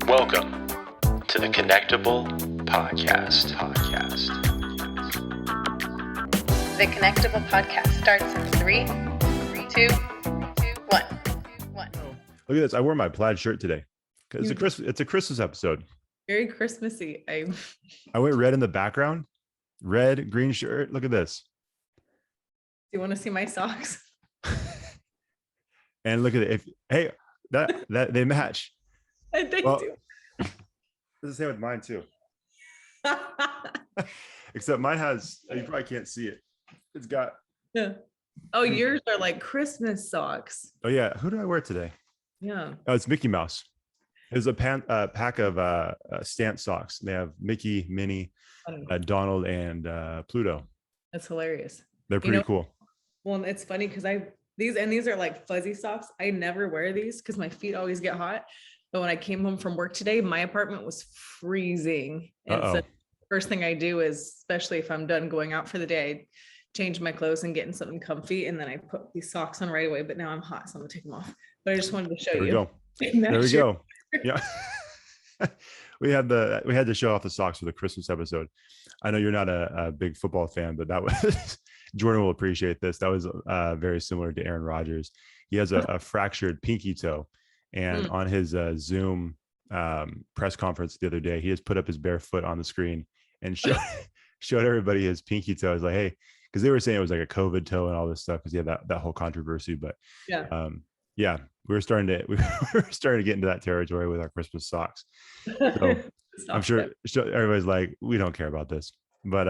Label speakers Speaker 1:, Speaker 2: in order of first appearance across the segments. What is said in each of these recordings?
Speaker 1: Welcome to the Connectable podcast.
Speaker 2: The Connectable podcast starts in 3, 2, 1.
Speaker 3: Look at this. I wore my plaid shirt today because it's a Christmas episode.
Speaker 2: Very Christmassy.
Speaker 3: I went red in the background, red, green shirt. Look at this.
Speaker 2: Do you want to see my socks?
Speaker 3: And look at it. Hey, that they match.
Speaker 2: I think do.
Speaker 3: It's the same with mine too. Except mine has, you probably can't see it. It's got.
Speaker 2: Yeah. Oh, yours are like Christmas socks.
Speaker 3: Oh yeah. Who do I wear today?
Speaker 2: Yeah.
Speaker 3: Oh, it's Mickey Mouse. There's a pack of Stance socks. They have Mickey, Minnie, Donald, and Pluto.
Speaker 2: That's hilarious.
Speaker 3: They're pretty cool.
Speaker 2: Well, it's funny because these are like fuzzy socks. I never wear these because my feet always get hot. But when I came home from work today, my apartment was freezing. And so the first thing I do is, especially if I'm done going out for the day, I change my clothes and get in something comfy. And then I put these socks on right away. But now I'm hot, so I'm gonna take them off. But I just wanted to show you.
Speaker 3: There we go. Yeah. we had to show off the socks for the Christmas episode. I know you're not a big football fan, but that was Jordan will appreciate this. That was very similar to Aaron Rodgers. He has a fractured pinky toe. And on his Zoom press conference the other day, he just put up his bare foot on the screen and showed everybody his pinky toe. I was like, hey, because they were saying it was like a COVID toe and all this stuff because he had that whole controversy. But yeah, we were starting to get into that territory with our Christmas socks. So I'm sure everybody's like, we don't care about this. But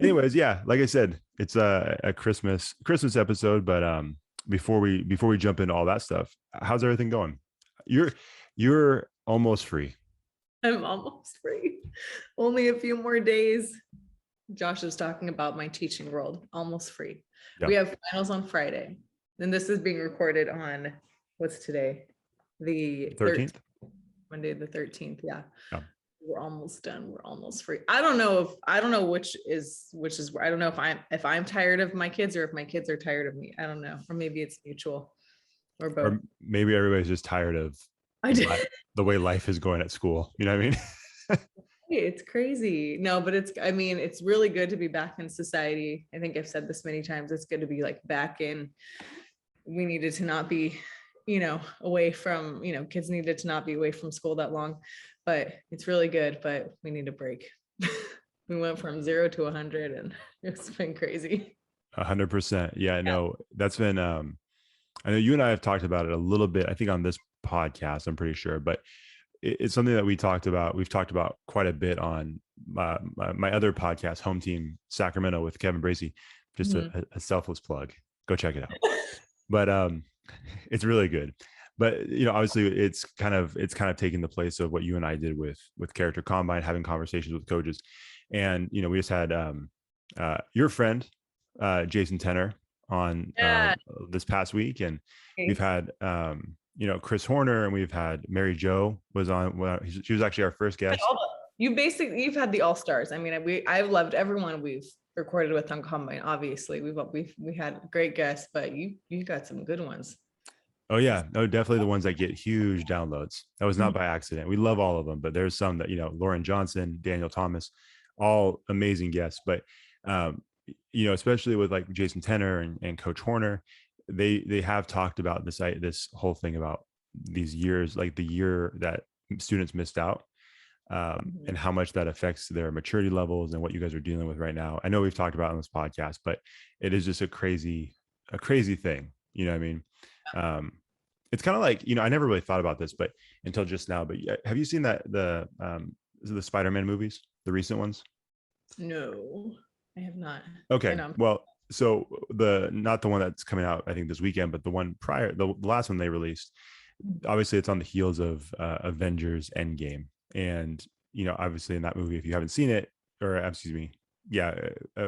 Speaker 3: anyways, yeah, like I said, it's a Christmas episode. But before we jump into all that stuff, how's everything going? You're almost free.
Speaker 2: I'm almost free. Only a few more days. Josh is talking about my teaching world. Almost free. Yeah. We have finals on Friday. And this is being recorded on, what's today? The 13th. Monday the 13th. Yeah. We're almost done. We're almost free. I don't know which is I don't know if I'm tired of my kids or if my kids are tired of me. I don't know. Or maybe it's mutual or both. Or
Speaker 3: maybe everybody's just tired of the way life is going at school. You know what I mean?
Speaker 2: It's crazy. No, but it's really good to be back in society. I think I've said this many times. It's good to be like back in. We needed to not be, away from, kids needed to not be away from school that long, but it's really good, but we need a break. We went from 0 to 100 and it's been crazy.
Speaker 3: 100%. Yeah, no, that's been, I know you and I have talked about it a little bit, I think on this podcast, I'm pretty sure, but it's something that we've talked about quite a bit on my other podcast, Home Team Sacramento with Kevin Bracey, just a selfless plug. Go check it out. But it's really good. But obviously it's kind of taking the place of what you and I did with Character Combine, having conversations with coaches. And we just had your friend Jason Tenner on this past week, and we've had Chris Horner, and we've had Mary Jo was on. Well, she was actually our first guest.
Speaker 2: You've had the all-stars. I mean, I've loved everyone we've recorded with on Combine. Obviously, we had great guests, but you got some good ones.
Speaker 3: Oh yeah, no, definitely the ones that get huge downloads. That was not by accident. We love all of them, but there's some that Lauren Johnson, Daniel Thomas, all amazing guests. But especially with like Jason Tenner and Coach Horner, they have talked about this whole thing about these years, like the year that students missed out. And how much that affects their maturity levels and what you guys are dealing with right now. I know we've talked about it on this podcast, but it is just a crazy thing. You know what I mean? It's kind of like, I never really thought about this, but until just now, but have you seen the Spider-Man movies, the recent ones?
Speaker 2: No, I have not.
Speaker 3: Okay. Well, so not the one that's coming out, I think this weekend, but the one prior, the last one they released, obviously it's on the heels of Avengers Endgame. And, obviously in that movie, if you haven't seen it, or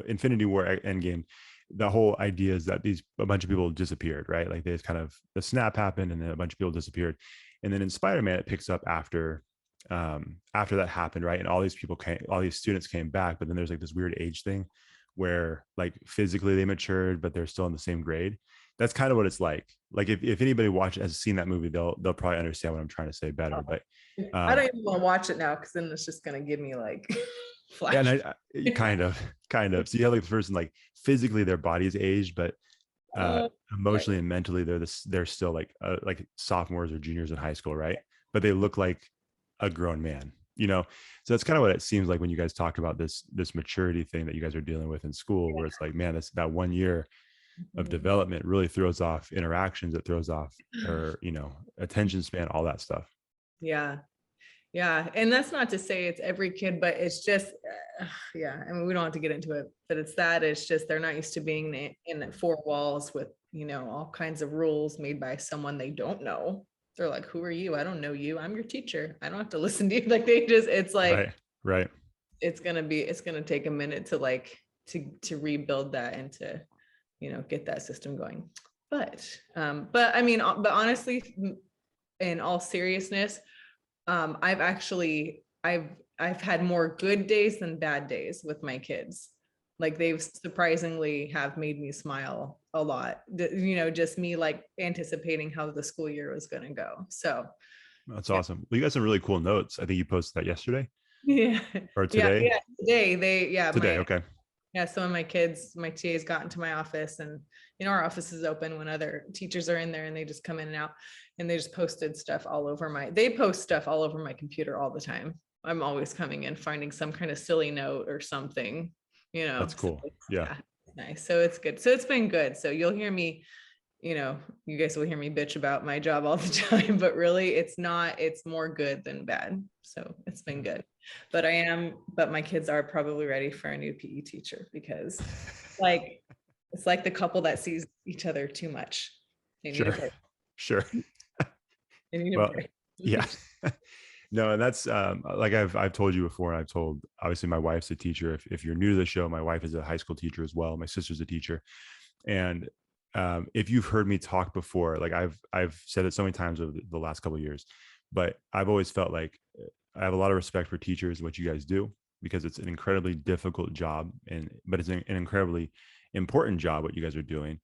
Speaker 3: Infinity War Endgame, the whole idea is that a bunch of people disappeared, right? Like the snap happened and then a bunch of people disappeared. And then in Spider-Man, it picks up after that happened, right? And all these students came back, but then there's like this weird age thing where like physically they matured, but they're still in the same grade. that's kind of what it's like. Like if anybody has seen that movie, they'll probably understand what I'm trying to say better. But
Speaker 2: I don't even want to watch it now because then it's just gonna give me like
Speaker 3: yeah, and
Speaker 2: flash.
Speaker 3: kind of. So you have like the person, like physically their body's aged, but emotionally and mentally they're still like sophomores or juniors in high school, right? But they look like a grown man, so that's kind of what it seems like when you guys talk about this maturity thing that you guys are dealing with in school, where it's like, man, that's that 1 year of development really throws off interactions, it throws off or attention span, all that stuff.
Speaker 2: Yeah. Yeah. And that's not to say it's every kid, but it's just, yeah. I mean, we don't have to get into it, but it's just, they're not used to being in 4 walls with, all kinds of rules made by someone they don't know. They're like, who are you? I don't know you. I'm your teacher. I don't have to listen to you. Like it's like,
Speaker 3: right.
Speaker 2: It's going to take a minute to like, to rebuild that and to, get that system going. But I mean, but honestly, in all seriousness, I've had more good days than bad days with my kids. Like they've surprisingly have made me smile a lot, just me like anticipating how the school year was going to go. So
Speaker 3: that's awesome. Well, you got some really cool notes. I think you posted that yesterday.
Speaker 2: Yeah.
Speaker 3: Or today.
Speaker 2: Today.
Speaker 3: Okay.
Speaker 2: Yeah, some of my kids, my TAs got into my office, and our office is open when other teachers are in there, and they just come in and out, and they just posted stuff all over they post stuff all over my computer all the time. I'm always coming in, finding some kind of silly note or something,
Speaker 3: That's cool.
Speaker 2: So
Speaker 3: yeah,
Speaker 2: nice. So it's good. So it's been good. So you'll hear me, you guys will hear me bitch about my job all the time, but really it's more good than bad. So it's been good. But my kids are probably ready for a new PE teacher because it's like the couple that sees each other too much. They need a break.
Speaker 3: Sure.
Speaker 2: They need a break.
Speaker 3: Yeah. No, and that's like I've told you before, and I've told, obviously my wife's a teacher. If you're new to the show, my wife is a high school teacher as well. My sister's a teacher. And if you've heard me talk before, like I've said it so many times over the last couple of years, but I've always felt like I have a lot of respect for teachers, what you guys do, because it's an incredibly difficult job, but it's an incredibly important job, what you guys are doing.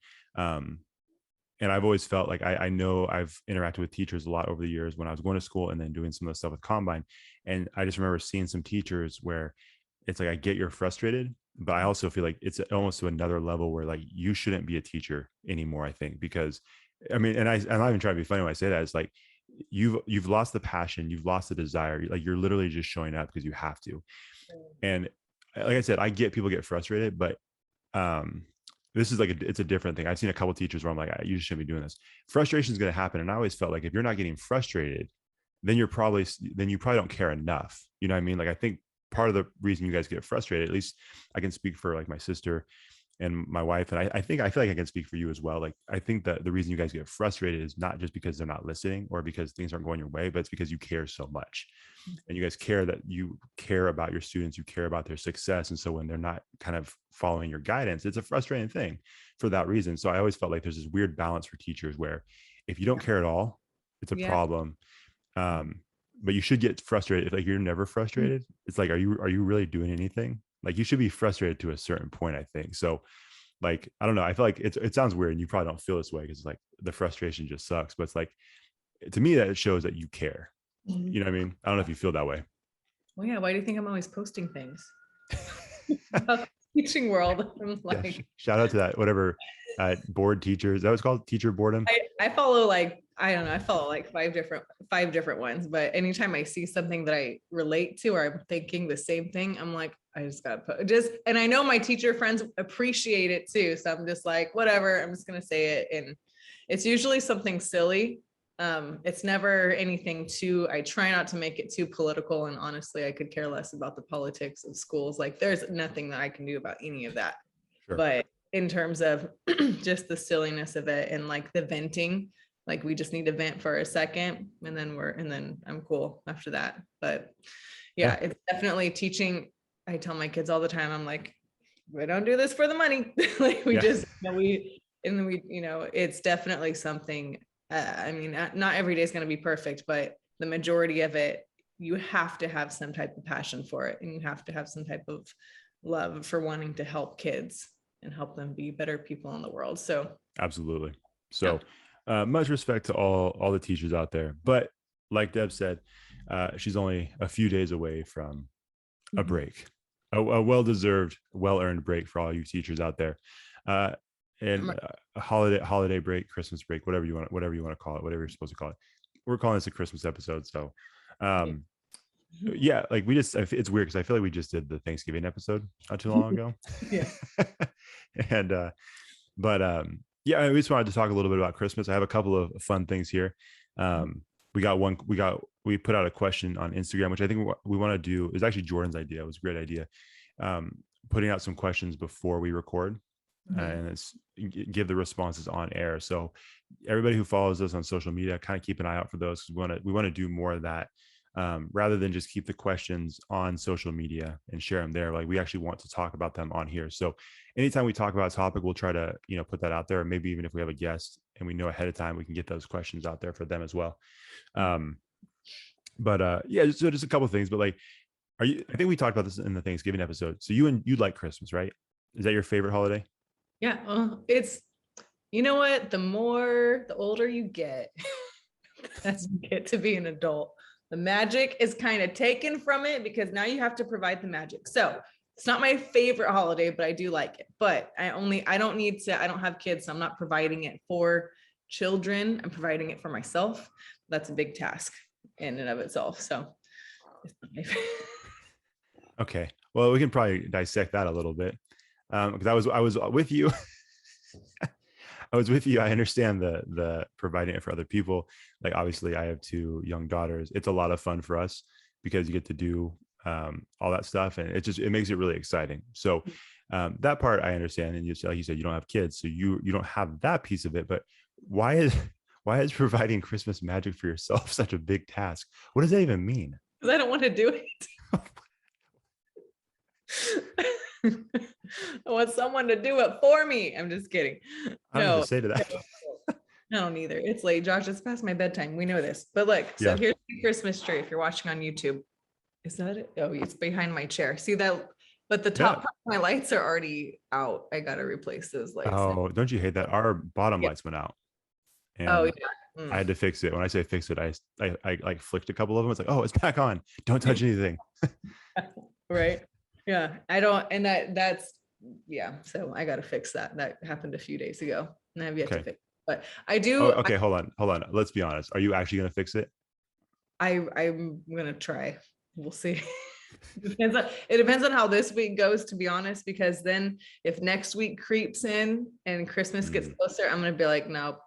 Speaker 3: And I've always felt like I know I've interacted with teachers a lot over the years when I was going to school and then doing some of the stuff with Combine. And I just remember seeing some teachers where it's like, I get you're frustrated, but I also feel like it's almost to another level where like you shouldn't be a teacher anymore, I think, because I mean, and I'm not even trying to be funny when I say that. It's like you've lost the passion, you've lost the desire. Like you're literally just showing up because you have to. And like I said, I get people get frustrated, but this is like it's a different thing. I've seen a couple of teachers where I'm like, you shouldn't be doing this. Frustration is going to happen, and I always felt like if you're not getting frustrated, then you probably don't care enough. You know what I mean? Like I think part of the reason you guys get frustrated, at least I can speak for like my sister and my wife, and I feel like I can speak for you as well. Like I think that the reason you guys get frustrated is not just because they're not listening or because things aren't going your way, but it's because you care so much, and you guys you care about your students, you care about their success, and so when they're not kind of following your guidance, it's a frustrating thing for that reason. So I always felt like there's this weird balance for teachers where if you don't care at all, it's a problem. But you should get frustrated. If like you're never frustrated, it's like, are you really doing anything? Like you should be frustrated to a certain point, I think. So like, I don't know. I feel like it sounds weird and you probably don't feel this way because it's like the frustration just sucks, but it's like, to me, that it shows that you care. You know what I mean? I don't know if you feel that way.
Speaker 2: Well, yeah. Why do you think I'm always posting things? Teaching world. I'm like,
Speaker 3: yeah, shout out to that, whatever board teachers. That was called teacher boredom.
Speaker 2: I follow like, I don't know. I follow like five different ones, but anytime I see something that I relate to, or I'm thinking the same thing, I'm like, I just got to put and I know my teacher friends appreciate it too. So I'm just like, whatever, I'm just going to say it. And it's usually something silly. It's never anything I try not to make it too political. And honestly, I could care less about the politics of schools. Like there's nothing that I can do about any of that. Sure. But in terms of just the silliness of it and like the venting, like we just need to vent for a second and then I'm cool after that. But yeah, it's definitely teaching. I tell my kids all the time, I'm like, we don't do this for the money. Like we just, it's definitely something. I mean, not every day is going to be perfect, but the majority of it, you have to have some type of passion for it. And you have to have some type of love for wanting to help kids and help them be better people in the world. So
Speaker 3: absolutely. So much respect to all the teachers out there. But like Deb said, she's only a few days away from a break, a well-deserved, well-earned break for all you teachers out there. And a holiday break, Christmas break, whatever you want to call it, whatever you're supposed to call it. We're calling this a Christmas episode. So yeah, like it's weird because I feel like we just did the Thanksgiving episode not too long ago.
Speaker 2: Yeah.
Speaker 3: And yeah, we just wanted to talk a little bit about Christmas. I have a couple of fun things here. We put out a question on Instagram, which I think we want to do is actually Jordan's idea. It was a great idea. Putting out some questions before we record and it's give the responses on air. So everybody who follows us on social media, kind of keep an eye out for those. We want to do more of that. Rather than just keep the questions on social media and share them there. Like we actually want to talk about them on here. So anytime we talk about a topic, we'll try to, put that out there. Or maybe even if we have a guest and we know ahead of time, we can get those questions out there for them as well. Yeah, so just a couple of things, but like, I think we talked about this in the Thanksgiving episode. So you like Christmas, right? Is that your favorite holiday?
Speaker 2: Yeah. It's, you know what? The older you get, as you get to be an adult, the magic is kind of taken from it because now you have to provide the magic. So it's not my favorite holiday, but I do like it. But I don't have kids, so I'm not providing it for children. I'm providing it for myself. That's a big task in and of itself. So it's not my favorite.
Speaker 3: Okay. Well, we can probably dissect that a little bit. Because I was with you. I was with you. I understand the providing it for other people. Like obviously I have 2 young daughters. It's a lot of fun for us because you get to do all that stuff, and it makes it really exciting. So that part I understand. And like you said, you don't have kids, so you don't have that piece of it. But why is providing Christmas magic for yourself such a big task? What does that even mean?
Speaker 2: Because I don't want to do it. I want someone to do it for me. I'm just kidding.
Speaker 3: I don't know what to say to that.
Speaker 2: I don't either. It's late, Josh. It's past my bedtime. We know this. But look, so here's the Christmas tree. If you're watching on YouTube, is that it? Oh, it's behind my chair. See that? But the top part of my lights are already out. I gotta replace those lights.
Speaker 3: Oh, don't you hate that? Our bottom lights went out. And I had to fix it. When I say fix it, I like flicked a couple of them. It's like, oh, it's back on. Don't touch anything.
Speaker 2: Right. Yeah. I don't, and that's so I got to fix that. That happened a few days ago and I have yet to fix it. But I do.
Speaker 3: Oh, okay. Hold on. Let's be honest. Are you actually going to fix it?
Speaker 2: I'm going to try. We'll see. It depends on how this week goes, to be honest, because then if next week creeps in and Christmas gets closer, I'm going to be like, nope,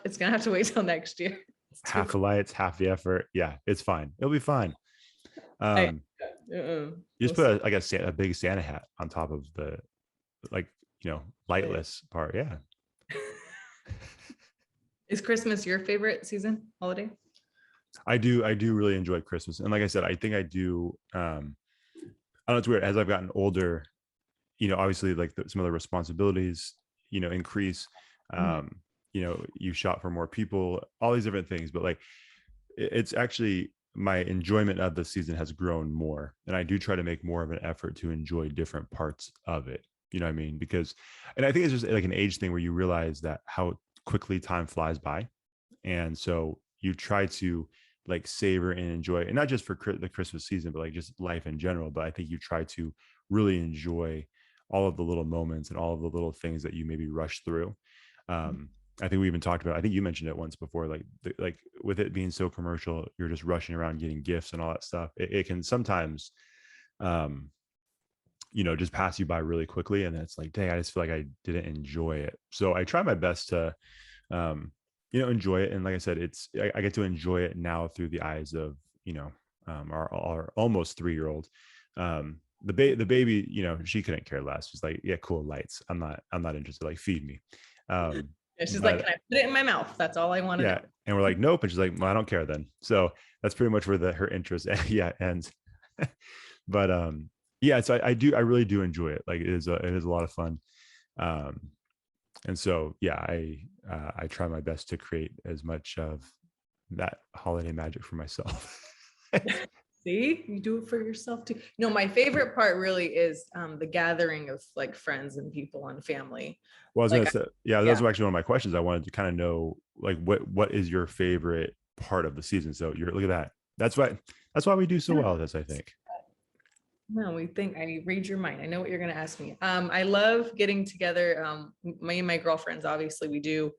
Speaker 2: it's going to have to wait till next year.
Speaker 3: Half the lights, half the effort. Yeah, it's fine. It'll be fine. You just put a big Santa hat on top of the lightless part. Yeah.
Speaker 2: Is Christmas your favorite season holiday?
Speaker 3: I do really enjoy Christmas. And like I said, I think I do. I don't know, it's weird. As I've gotten older, obviously like some of the responsibilities, increase. You shop for more people, all these different things. But like, it's actually my enjoyment of the season has grown more. And I do try to make more of an effort to enjoy different parts of it. You know what I mean? And I think it's just like an age thing where you realize that how quickly time flies by. And so you try to like savor and enjoy, and not just for the Christmas season, but like just life in general. But I think you try to really enjoy all of the little moments and all of the little things that you maybe rush through. I think we even talked about, I think you mentioned it once before, like with it being so commercial, you're just rushing around getting gifts and all that stuff. It can sometimes, just pass you by really quickly. And it's like, dang, I just feel like I didn't enjoy it. So I try my best to, enjoy it. And like I said, I get to enjoy it now through the eyes of, our almost 3-year-old. The baby, she couldn't care less. She's like, yeah, cool, lights. I'm not interested. Like, feed me.
Speaker 2: She's like, can I put it in my mouth? That's all I want to know.
Speaker 3: And we're like, nope. And she's like, well, I don't care then. So that's pretty much where her interest ends. But so I really do enjoy it. Like it is a lot of fun. And so I try my best to create as much of that holiday magic for myself.
Speaker 2: See, you do it for yourself too. No, my favorite part really is the gathering of like friends and people and family.
Speaker 3: Well, I was
Speaker 2: Like,
Speaker 3: gonna say, yeah,
Speaker 2: yeah.
Speaker 3: those were actually one of my questions. I wanted to kind of know, like, what is your favorite part of the season? So you're look at that. That's why we do so well at this, I think.
Speaker 2: No, I read your mind. I know what you're going to ask me. I love getting together. Me and my girlfriends, obviously we do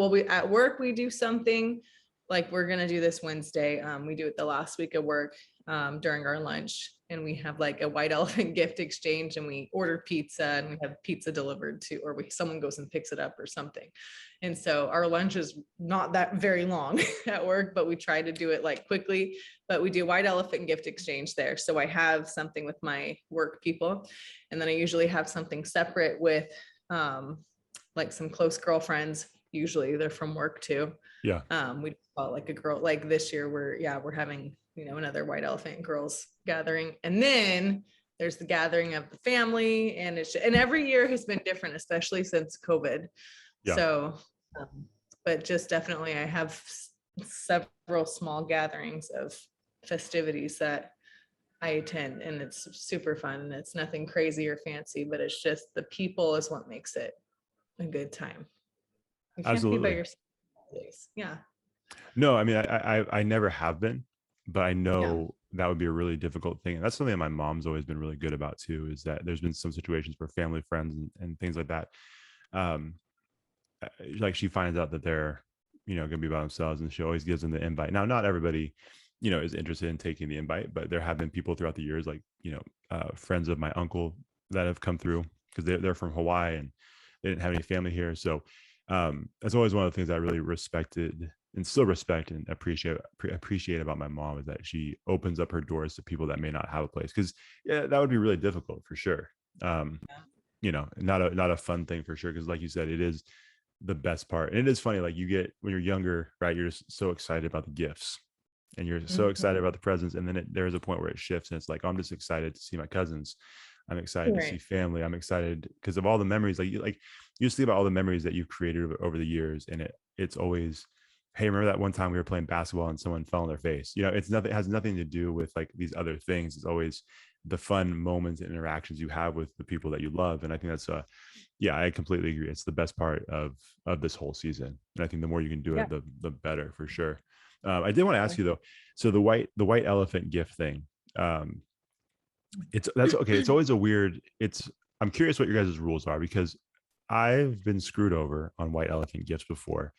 Speaker 2: we at work, we do something like we're going to do this Wednesday. We do it the last week of work, during our lunch, and we have like a white elephant gift exchange, and we order pizza and we have pizza delivered to, or someone goes and picks it up or something. And so our lunch is not that very long at work, but we try to do it like quickly. But we do white elephant gift exchange there. So I have something with my work people, and then I usually have something separate with like some close girlfriends. Usually they're from work too.
Speaker 3: Yeah,
Speaker 2: We call it like a girl, like this year we're having, another white elephant girls gathering. And then there's the gathering of the family, and and every year has been different, especially since COVID.
Speaker 3: yeah,
Speaker 2: So, but just definitely I have several small gatherings of festivities that I attend, and it's super fun, and it's nothing crazy or fancy, but it's just the people is what makes it a good time. You can't be by
Speaker 3: absolutely.
Speaker 2: yourself. Yeah.
Speaker 3: No, I mean, I never have been, but I
Speaker 2: Yeah.
Speaker 3: know that would be a really difficult thing. And that's something that my mom's always been really good about too, is that there's been some situations where family, friends, and things like that. Um, like she finds out that they're, going to be by themselves, and she always gives them the invite. Now, not everybody, is interested in taking the invite, but there have been people throughout the years, like, friends of my uncle that have come through because they're from Hawaii and they didn't have any family here. So that's always one of the things I really respected and still respect and appreciate about my mom, is that she opens up her doors to people that may not have a place. Because yeah, that would be really difficult for sure. Not a fun thing for sure. Because like you said, it is the best part. And it is funny, like you get when you're younger, right? You're just so excited about the gifts and you're so excited about the presents. And then there's a point where it shifts and it's like, oh, I'm just excited to see my cousins. I'm excited to see family. I'm excited because of all the memories. Like you just think about all the memories that you've created over the years. And it's always, hey, remember that one time we were playing basketball and someone fell on their face? It's nothing, it has nothing to do with like these other things. It's always the fun moments and interactions you have with the people that you love. And I think that's I completely agree. It's the best part of this whole season. And I think the more you can do it, the better for sure. I did want to ask you though. So the white elephant gift thing, that's okay. It's always I'm curious what your guys' rules are, because I've been screwed over on white elephant gifts before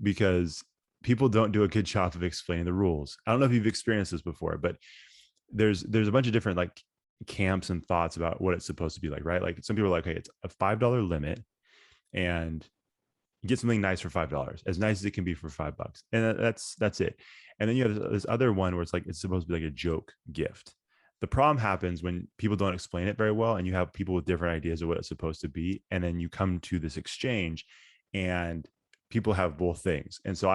Speaker 3: because people don't do a good job of explaining the rules. I don't know if you've experienced this before, but there's a bunch of different like camps and thoughts about what it's supposed to be like, right? Like some people are like, hey, it's a $5 limit and you get something nice for $5, as nice as it can be for $5. And that's it. And then you have this other one where it's like, it's supposed to be like a joke gift. The problem happens when people don't explain it very well and you have people with different ideas of what it's supposed to be. And then you come to this exchange and people have both things. And so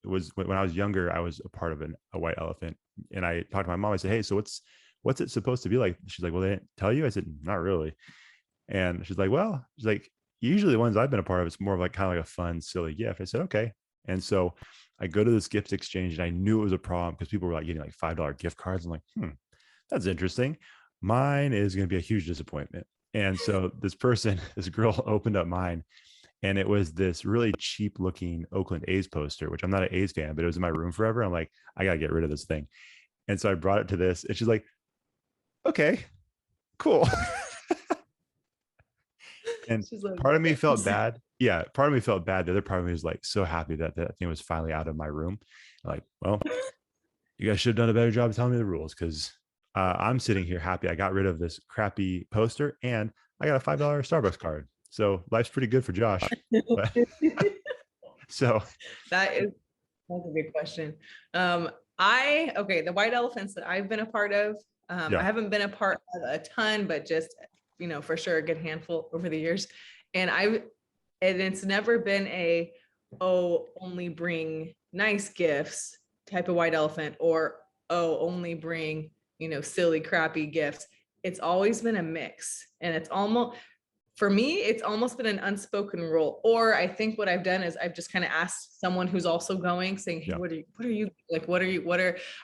Speaker 3: when I was younger, I was a part of a white elephant, and I talked to my mom. I said, hey, so what's it supposed to be like? She's like, well, they didn't tell you? I said, not really. And she's like, usually the ones I've been a part of, it's more of like kind of like a fun, silly gift. I said, okay. And so I go to this gift exchange and I knew it was a problem because people were like getting like $5 gift cards. I'm like, that's interesting. Mine is going to be a huge disappointment. And so this girl opened up mine, and it was this really cheap looking Oakland A's poster, which I'm not an A's fan, but it was in my room forever. I'm like, I got to get rid of this thing. And so I brought it to this, and she's like, okay, cool. And
Speaker 2: Like,
Speaker 3: part of me felt bad. Yeah, part of me felt bad. The other part of me was like so happy that that thing was finally out of my room. Like, well, you guys should have done a better job of telling me the rules, because I'm sitting here happy I got rid of this crappy poster and I got a $5 Starbucks card. So life's pretty good for Josh. But, so
Speaker 2: that's a good question. The white elephants that I've been a part of, I haven't been a part of a ton, but just, for sure a good handful over the years. And it's never been only bring nice gifts type of white elephant, or, only bring, silly, crappy gifts. It's always been a mix. And it's almost, for me, it's almost been an unspoken rule. Or I think what I've done is I've just kind of asked someone who's also going, saying, hey, what are you like?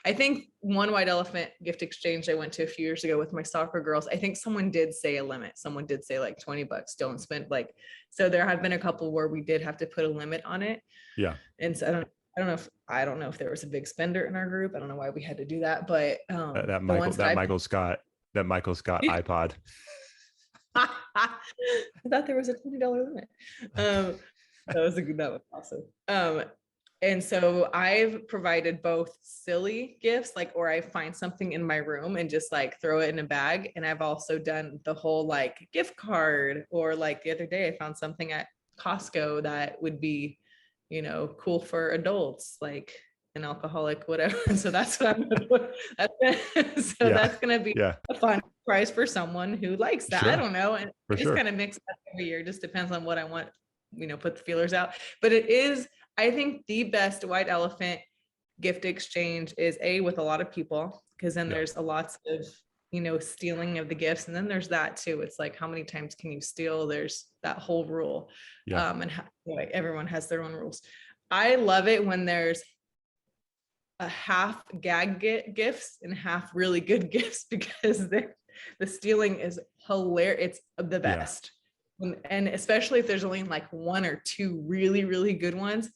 Speaker 2: I think one white elephant gift exchange I went to a few years ago with my soccer girls, I think someone did say a limit. Someone did say like $20, don't spend like, so there have been a couple where we did have to put a limit on it.
Speaker 3: Yeah.
Speaker 2: And so I don't know if there was a big spender in our group. I don't know why we had to do that, but
Speaker 3: that Michael Scott iPod.
Speaker 2: I thought there was a $20 limit. That was awesome. And so I've provided both silly gifts, like, or I find something in my room and just like throw it in a bag. And I've also done the whole like gift card, or like the other day I found something at Costco that would be, you know, cool for adults, like an alcoholic, whatever. So that's what I'm gonna that's gonna be a fun prize for someone who likes that. I don't know. And it's kind of mixed up every year, just depends on what I want, you know, put the feelers out. But it is, I think the best white elephant gift exchange is with a lot of people, because then there's a lots of, you know, stealing of the gifts. And then there's that too. It's like, how many times can you steal? There's that whole rule. And like, everyone has their own rules. I love it when there's a half gag gifts and half really good gifts, because the stealing is hilarious. It's the best. And especially if there's only like one or two really, really good ones,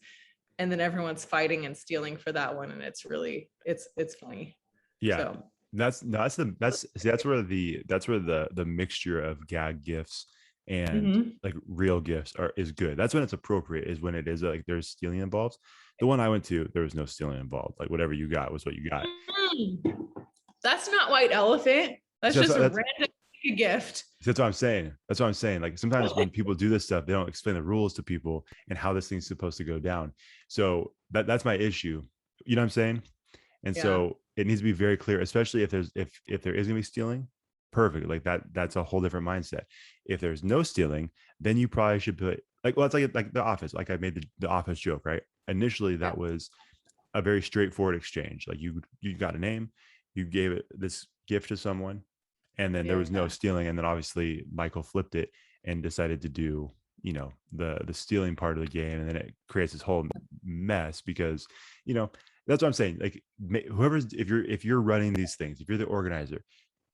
Speaker 2: and then everyone's fighting and stealing for that one. And it's really, it's funny. Yeah. So.
Speaker 3: That's where the mixture of gag gifts and like real gifts is good. That's when it's appropriate, is when it is like there's stealing involved. The one I went to, there was no stealing involved. Like whatever you got was what you got.
Speaker 2: That's not white elephant. That's just a random gift.
Speaker 3: That's what I'm saying. Like sometimes when people do this stuff, they don't explain the rules to people and how this thing's supposed to go down. So that's my issue. You know what I'm saying? And so it needs to be very clear, especially if there is gonna be stealing. Perfect. Like that's a whole different mindset. If there's no stealing, then you probably should put like, well, it's like The Office. Like I made the Office joke, right? Initially, that was a very straightforward exchange. Like you got a name, you gave it this gift to someone, and then there was no stealing. And then obviously Michael flipped it and decided to do, you know, the stealing part of the game, and then it creates this whole mess because, you know, that's what I'm saying. Like if you're running these things, if you're the organizer,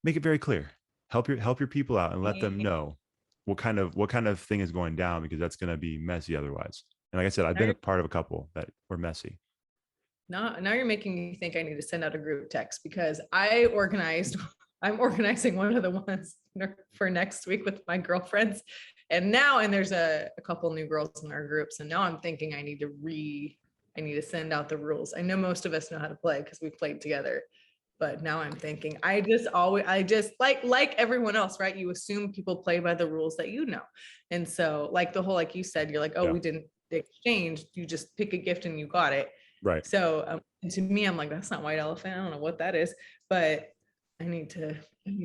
Speaker 3: make it very clear. Help your people out and let them know what kind of thing is going down, because that's going to be messy otherwise. And like I said, I've been a part of a couple that were messy.
Speaker 2: Now you're making me think I need to send out a group text, because I'm organizing one of the ones for next week with my girlfriends. And there's a couple new girls in our group. So now I'm thinking I need to send out the rules. I know most of us know how to play because we played together. But now I'm thinking, I just like everyone else, right? You assume people play by the rules that you know. And so like the whole, like you said, you're like, we didn't exchange. You just pick a gift and you got it.
Speaker 3: Right.
Speaker 2: So to me, I'm like, that's not white elephant. I don't know what that is, but you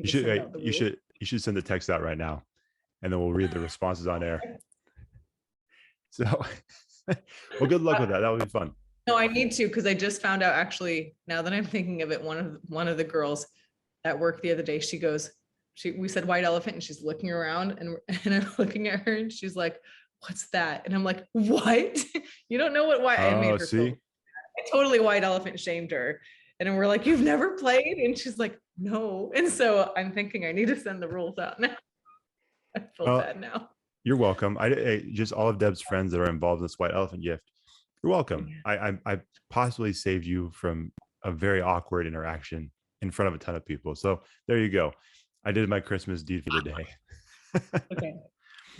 Speaker 3: should send the text out right now, and then we'll read the responses on air. So, well, good luck with that. That would be fun.
Speaker 2: No, I need to, because I just found out, actually, now that I'm thinking of it, one of the girls at work the other day, we said white elephant, and she's looking around, and I'm looking at her, and she's like, what's that? And I'm like, what? You don't know what white? I made her feel. I totally white elephant shamed her. And we're like, you've never played? And she's like, no. And so I'm thinking I need to send the rules out now. I feel bad now.
Speaker 3: You're welcome. Just all of Deb's friends that are involved in this white elephant gift, you're welcome. I possibly saved you from a very awkward interaction in front of a ton of people. So there you go. I did my Christmas deed for the day.
Speaker 2: Okay.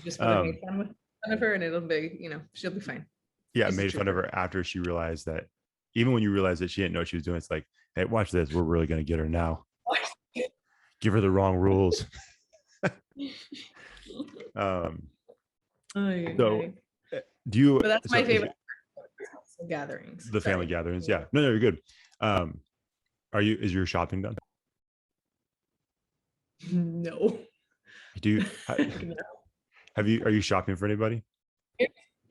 Speaker 2: Just made fun of her, and it'll be, you know, she'll be fine.
Speaker 3: Yeah, I made fun of her after she realized that. Even when you realize that she didn't know what she was doing, it's like, hey, watch this. We're really going to get her now. Give her the wrong rules. So do you?
Speaker 2: But that's my favorite. Gatherings.
Speaker 3: The family gatherings. Yeah. No, you're good. Is your shopping done?
Speaker 2: No.
Speaker 3: Do you? Are you shopping for anybody?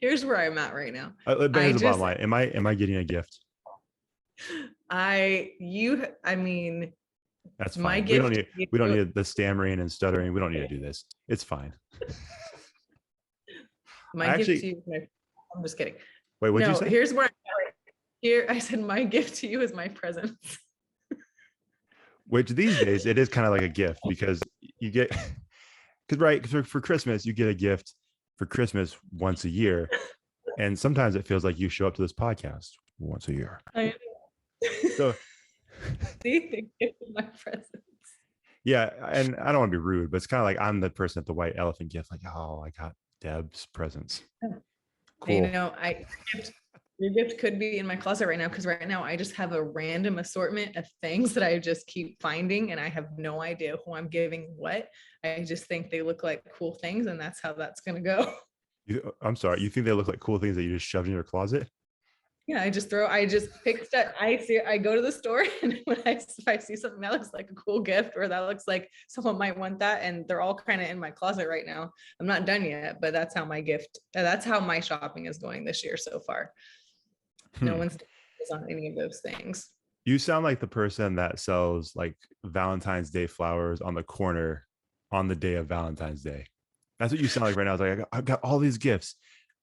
Speaker 2: Here's where I'm at right now.
Speaker 3: Here's the bottom line. Am I getting a gift?
Speaker 2: I mean,
Speaker 3: That's
Speaker 2: My
Speaker 3: fine. We don't
Speaker 2: gift.
Speaker 3: need the stammering and stuttering. We don't need to do this. It's fine.
Speaker 2: My gift to you. I'm just kidding.
Speaker 3: Wait, what'd you say?
Speaker 2: Here's where here I said my gift to you is my presence.
Speaker 3: Which these days it is kind of like a gift because you get because for Christmas you get a gift for Christmas once a year, and sometimes it feels like you show up to this podcast once a year. So
Speaker 2: see, the gift of my presence.
Speaker 3: Yeah, and I don't want to be rude, but it's kind of like I'm the person at the white elephant gift, like, oh, I got Deb's presents. Cool.
Speaker 2: Your gift could be in my closet right now, because right now I just have a random assortment of things that I just keep finding, and I have no idea who I'm giving what. I just think they look like cool things, and that's how that's gonna go.
Speaker 3: I'm sorry, you think they look like cool things that you just shoved in your closet?
Speaker 2: Yeah, I just pick stuff. I go to the store, and if I see something that looks like a cool gift, or that looks like someone might want that, and they're all kind of in my closet right now. I'm not done yet, but that's how my shopping is going this year so far. No one's on any of those things.
Speaker 3: You sound like the person that sells like Valentine's Day flowers on the corner on the day of Valentine's Day. That's what you sound like right now. It's like, I got all these gifts.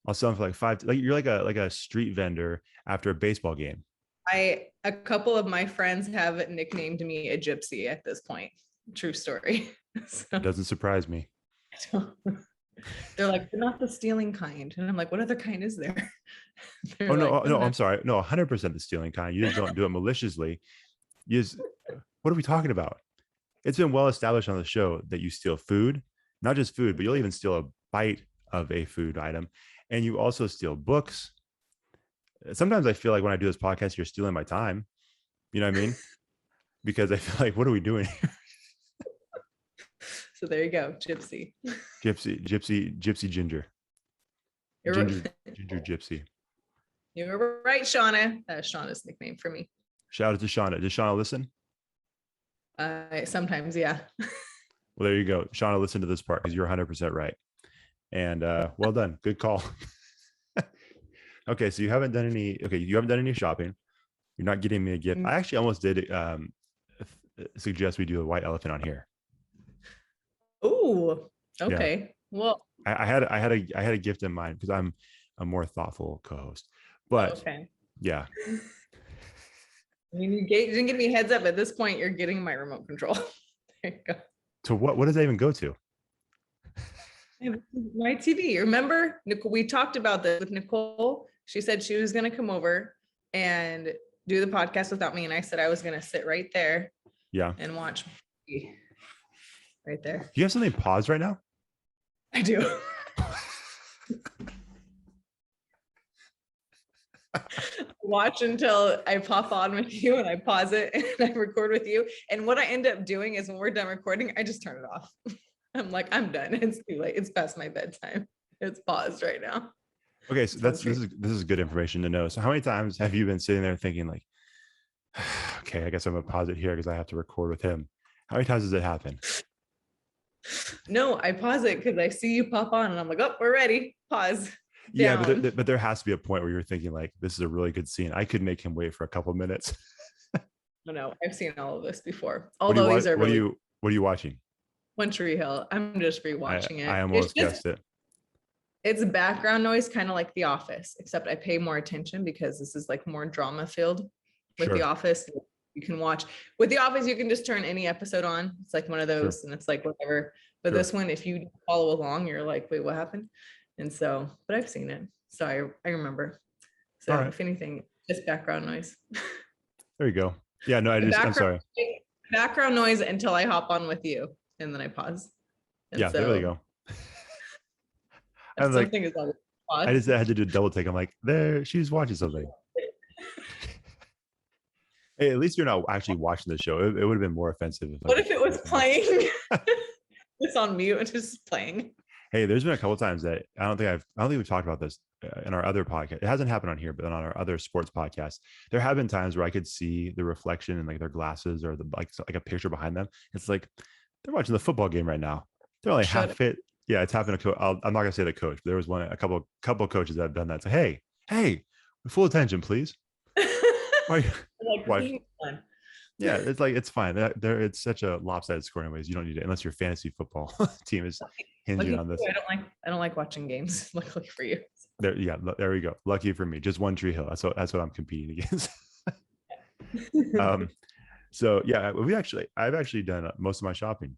Speaker 3: I'll sell them for like $5. Like you're like a street vendor after a baseball game.
Speaker 2: A couple of my friends have nicknamed me a gypsy at this point. True story. So,
Speaker 3: it doesn't surprise me.
Speaker 2: They're like, you're not the stealing kind. And I'm like, what other kind is there?
Speaker 3: Oh, no, I'm sorry. No, 100% the stealing kind. You just don't do it maliciously. What are we talking about? It's been well established on the show that you steal food, not just food, but you'll even steal a bite of a food item. And you also steal books. Sometimes I feel like when I do this podcast, you're stealing my time. You know what I mean? Because I feel like, what are we doing here?
Speaker 2: So there you go, gypsy.
Speaker 3: Gypsy ginger. Ginger gypsy.
Speaker 2: You were right, Shauna. That's Shauna's nickname for me.
Speaker 3: Shout out to Shauna. Does Shauna listen?
Speaker 2: Sometimes, yeah.
Speaker 3: Well, there you go. Shauna, listen to this part because you're 100% right. And well done. Good call. Okay, so you haven't done any shopping. You're not getting me a gift. I actually almost did suggest we do a white elephant on here.
Speaker 2: Oh, okay. Yeah. Well,
Speaker 3: I had a gift in mind because I'm a more thoughtful co-host. But
Speaker 2: okay.
Speaker 3: Yeah.
Speaker 2: I mean, you didn't give me a heads up. At this point, you're getting my remote control. There you go.
Speaker 3: To what does that even go to?
Speaker 2: My TV. Remember, we talked about this with Nicole. She said she was going to come over and do the podcast without me, and I said I was going to sit right there.
Speaker 3: Yeah.
Speaker 2: And watch TV right there.
Speaker 3: Do you have something paused right now?
Speaker 2: I do. Watch until I pop on with you, and I pause it and I record with you. And what I end up doing is when we're done recording, I just turn it off. I'm like, I'm done. It's too late. It's past my bedtime. It's paused right now.
Speaker 3: Okay, so this is good information to know. So how many times have you been sitting there thinking like, okay, I guess I'm gonna pause it here because I have to record with him? How many times does it happen?
Speaker 2: No, I pause it because I see you pop on and I'm like, oh, we're ready. Pause.
Speaker 3: Yeah, but there has to be a point where you're thinking like, this is a really good scene. I could make him wait for a couple minutes.
Speaker 2: No, I've seen all of this before.
Speaker 3: What are you watching?
Speaker 2: One Tree Hill. I'm just rewatching it.
Speaker 3: I almost guessed it.
Speaker 2: It's background noise, kind of like The Office, except I pay more attention because this is like more drama filled. With The Office, you can watch. With The Office, you can just turn any episode on. It's like one of those, and it's like whatever. But this one, if you follow along, you're like, wait, what happened? And so, but I've seen it, so I remember. So if anything, just background noise. There
Speaker 3: you go. Yeah, no, I'm sorry.
Speaker 2: Background noise until I hop on with you, and then I pause. And
Speaker 3: yeah, there you go.
Speaker 2: I was like,
Speaker 3: I just had to do a double take. I'm like, there, she's watching something. Hey, at least you're not actually watching the show. It would have been more offensive.
Speaker 2: What if it was playing? It's on mute and just playing.
Speaker 3: Hey, there's been a couple of times that I don't think we've talked about this in our other podcast. It hasn't happened on here, but on our other sports podcasts, there have been times where I could see the reflection in like their glasses or like a picture behind them. It's like they're watching the football game right now. They're only half fit. Yeah, it's happened to I'm not gonna say the coach, but there was a couple of coaches that have done that. It's like, hey, full attention, please.
Speaker 2: Like,
Speaker 3: Yeah, it's like it's fine. There, it's such a lopsided score anyways. You don't need it unless your fantasy football team is hinging
Speaker 2: Lucky
Speaker 3: on
Speaker 2: for
Speaker 3: this.
Speaker 2: you, I don't like watching games. Luckily for you.
Speaker 3: There, yeah, there we go. Lucky for me, just one Tree Hill. That's what I'm competing against. um, so yeah, I've actually done most of my shopping.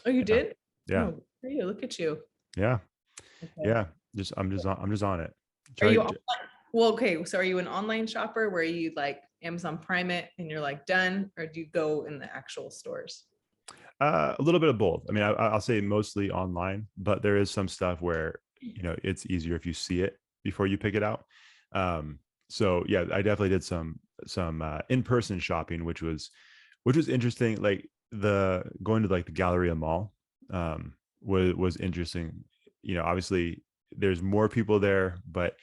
Speaker 2: Oh, you
Speaker 3: Yeah,
Speaker 2: did?
Speaker 3: yeah,
Speaker 2: Oh, for you. Look at you.
Speaker 3: yeah,
Speaker 2: Okay.
Speaker 3: yeah. I'm just on it.
Speaker 2: Are you
Speaker 3: Try,
Speaker 2: well, okay. So are you an online shopper where you like Amazon Prime it and you're like done, or do you go in the actual stores?
Speaker 3: a little bit of both. I mean, I'll say mostly online, but there is some stuff where it's easier if you see it before you pick it out. So yeah, I definitely did some in-person shopping, which was interesting. Like the going to like the Galleria Mall was interesting. Obviously there's more people there, but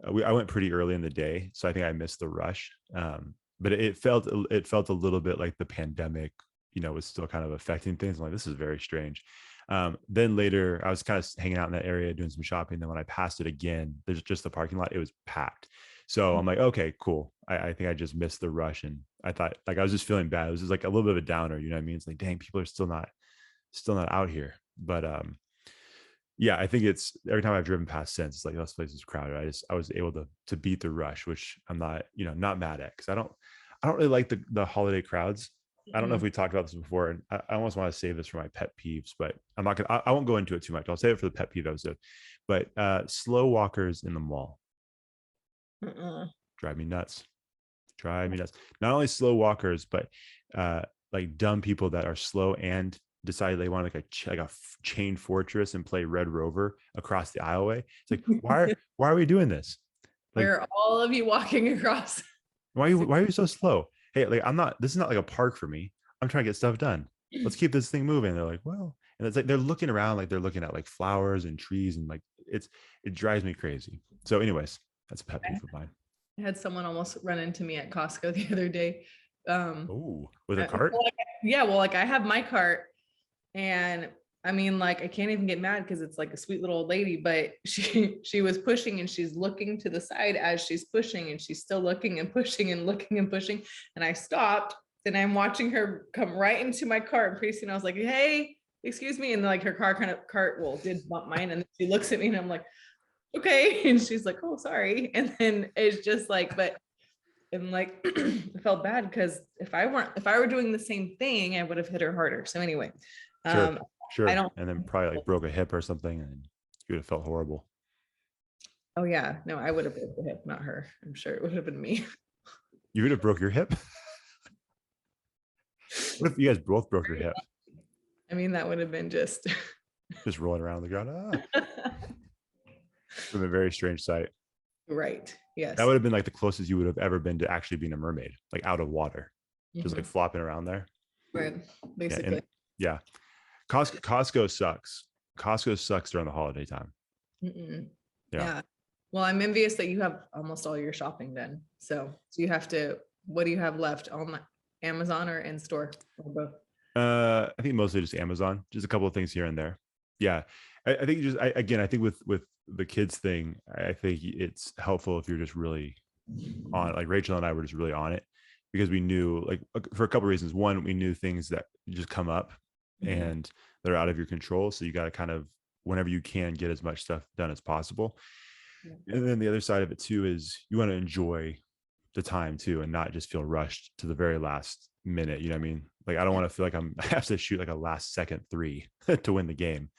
Speaker 3: I went pretty early in the day, so I think I missed the rush. But it felt a little bit like the pandemic, was still kind of affecting things. I'm like, this is very strange. Then later, I was kind of hanging out in that area doing some shopping. Then when I passed it again, there's just the parking lot. It was packed. So I'm like, okay, cool. I think I just missed the rush, and I thought like I was just feeling bad. It was just like a little bit of a downer. You know what I mean? It's like, dang, people are still not out here. But yeah, I think it's every time I've driven past since, it's like this place is crowded. I was able to beat the rush, which I'm not mad at, because I don't really like the holiday crowds. I don't know if we talked about this before, and I almost want to save this for my pet peeves, but I'm not gonna. I won't go into it too much. I'll save it for the pet peeve episode. But slow walkers in the mall drive me nuts. Drive me nuts. Not only slow walkers, but like dumb people that are slow and decide they want like a chain fortress and play Red Rover across the aisleway. It's like, why are we doing this?
Speaker 2: Why
Speaker 3: Like,
Speaker 2: are all of you walking across?
Speaker 3: why are you so slow? Hey, like this is not like a park for me. I'm trying to get stuff done. Let's keep this thing moving. They're like, well, and it's like they're looking around like they're looking at like flowers and trees, and like it drives me crazy. So anyways, that's a pet peeve of mine.
Speaker 2: I had someone almost run into me at Costco the other day.
Speaker 3: Oh, with a cart?
Speaker 2: Well, like I have my cart, and I mean, like I can't even get mad because it's like a sweet little old lady, but she was pushing and she's looking to the side as she's pushing, and she's still looking and pushing and looking and pushing. And I stopped, and I'm watching her come right into my cart. And pretty soon I was like, hey, excuse me. And like her cart did bump mine, and she looks at me and I'm like, okay. And she's like, oh, sorry. And then it's just like, but and like I felt bad because if I were doing the same thing, I would have hit her harder. So anyway,
Speaker 3: Sure.
Speaker 2: I don't.
Speaker 3: And then probably like broke a hip or something, and you would have felt horrible.
Speaker 2: Oh yeah, no, I would have broke the hip, not her. I'm sure it would have been me.
Speaker 3: You would have broke your hip? What if you guys both broke your hip?
Speaker 2: I mean, that would have been just
Speaker 3: rolling around on the ground. It would have been a very strange sight.
Speaker 2: right. Yes.
Speaker 3: That would have been like the closest you would have ever been to actually being a mermaid, like out of water, just like flopping around there.
Speaker 2: Right. Basically.
Speaker 3: Yeah. Costco sucks. Costco sucks during the holiday time.
Speaker 2: Yeah. Well, I'm envious that you have almost all your shopping done. So you have to. What do you have left on Amazon or in store or both?
Speaker 3: I think mostly just Amazon. Just a couple of things here and there. Yeah. I think I think with the kids thing, I think it's helpful if you're just really on it. Like Rachel and I were just really on it, because we knew, like, for a couple of reasons. One, we knew things that just come up and they're out of your control. So you got to kind of, whenever you can, get as much stuff done as possible. And then the other side of it too is you want to enjoy the time too, and not just feel rushed to the very last minute. You know what I mean? Like, I don't want to feel like I have to shoot like a last second three to win the game.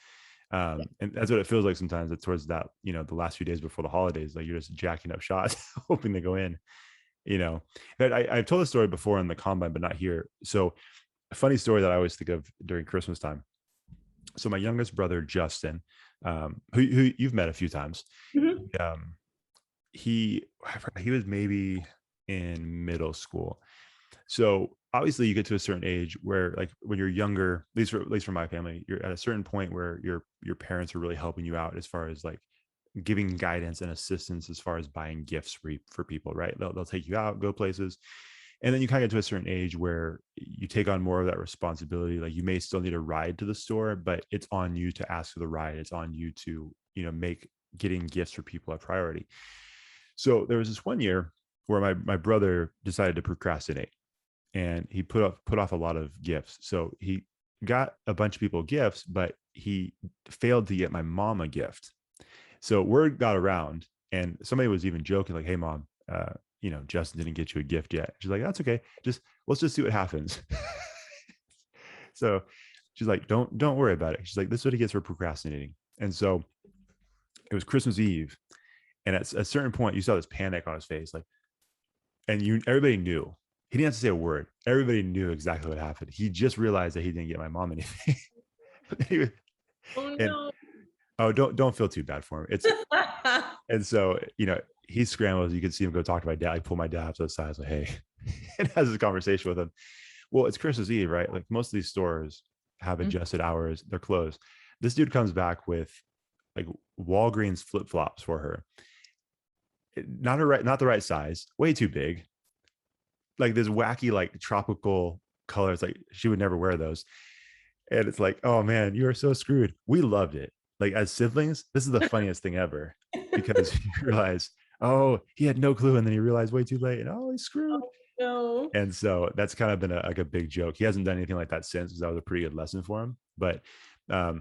Speaker 3: And that's what it feels like sometimes. It's towards that, the last few days before the holidays, like you're just jacking up shots, hoping they go in. But I've told the story before in the combine, but not here. So a funny story that I always think of during Christmas time. So my youngest brother, Justin, who you've met a few times, he was maybe in middle school. So obviously you get to a certain age where, like, when you're younger, at least for my family, you're at a certain point where your parents are really helping you out as far as like giving guidance and assistance as far as buying gifts for people, right? They'll take you out, go places. And then you kind of get to a certain age where you take on more of that responsibility. Like, you may still need a ride to the store, but it's on you to ask for the ride. It's on you to, make getting gifts for people a priority. So there was this one year where my brother decided to procrastinate. and he put off a lot of gifts. So he got a bunch of people gifts, but he failed to get my mom a gift. So word got around, and somebody was even joking, like, "Hey, mom, Justin didn't get you a gift yet." She's like, "That's okay. Let's just see what happens." So she's like, "Don't worry about it." She's like, "This is what he gets for procrastinating." And so it was Christmas Eve, and at a certain point, you saw this panic on his face, like, and everybody knew. He didn't have to say a word. Everybody knew exactly what happened. He just realized that he didn't get my mom anything.
Speaker 2: Oh
Speaker 3: And
Speaker 2: no.
Speaker 3: oh, don't feel too bad for him. It's and so he scrambles. You can see him go talk to my dad. I pull my dad up to the side. I was like, "Hey," and has this conversation with him. Well, it's Christmas Eve, right? Like most of these stores have adjusted hours. They're closed. This dude comes back with like Walgreens flip flops for her. Not the right size. Way too big. Like this wacky, like tropical colors. Like she would never wear those. And it's like, oh man, you are so screwed. We loved it. Like as siblings, this is the funniest thing ever, because you realize, oh, he had no clue, and then he realized way too late, and oh, he's screwed.
Speaker 2: No.
Speaker 3: And so that's kind of been a big joke. He hasn't done anything like that since, because that was a pretty good lesson for him. But as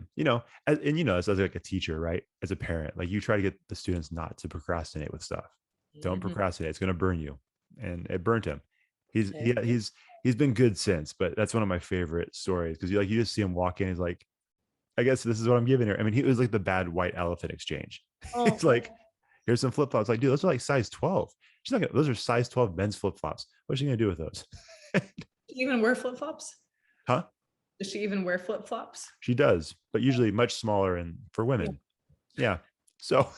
Speaker 3: like a teacher, right? As a parent, like you try to get the students not to procrastinate with stuff. Don't procrastinate. It's going to burn you, and it burnt him. He's been good since, but that's one of my favorite stories, because you just see him walk in. He's like, "I guess this is what I'm giving her." I mean, he was like the bad white elephant exchange.
Speaker 2: Oh.
Speaker 3: It's like, "Here's some flip flops." Like, dude, those are like size 12. She's not gonna. Those are size 12 men's flip flops. What's she gonna do with those?
Speaker 2: Does she even wear flip flops?
Speaker 3: Huh?
Speaker 2: Does she even wear flip flops?
Speaker 3: She does, but usually much smaller and for women. Yeah. So,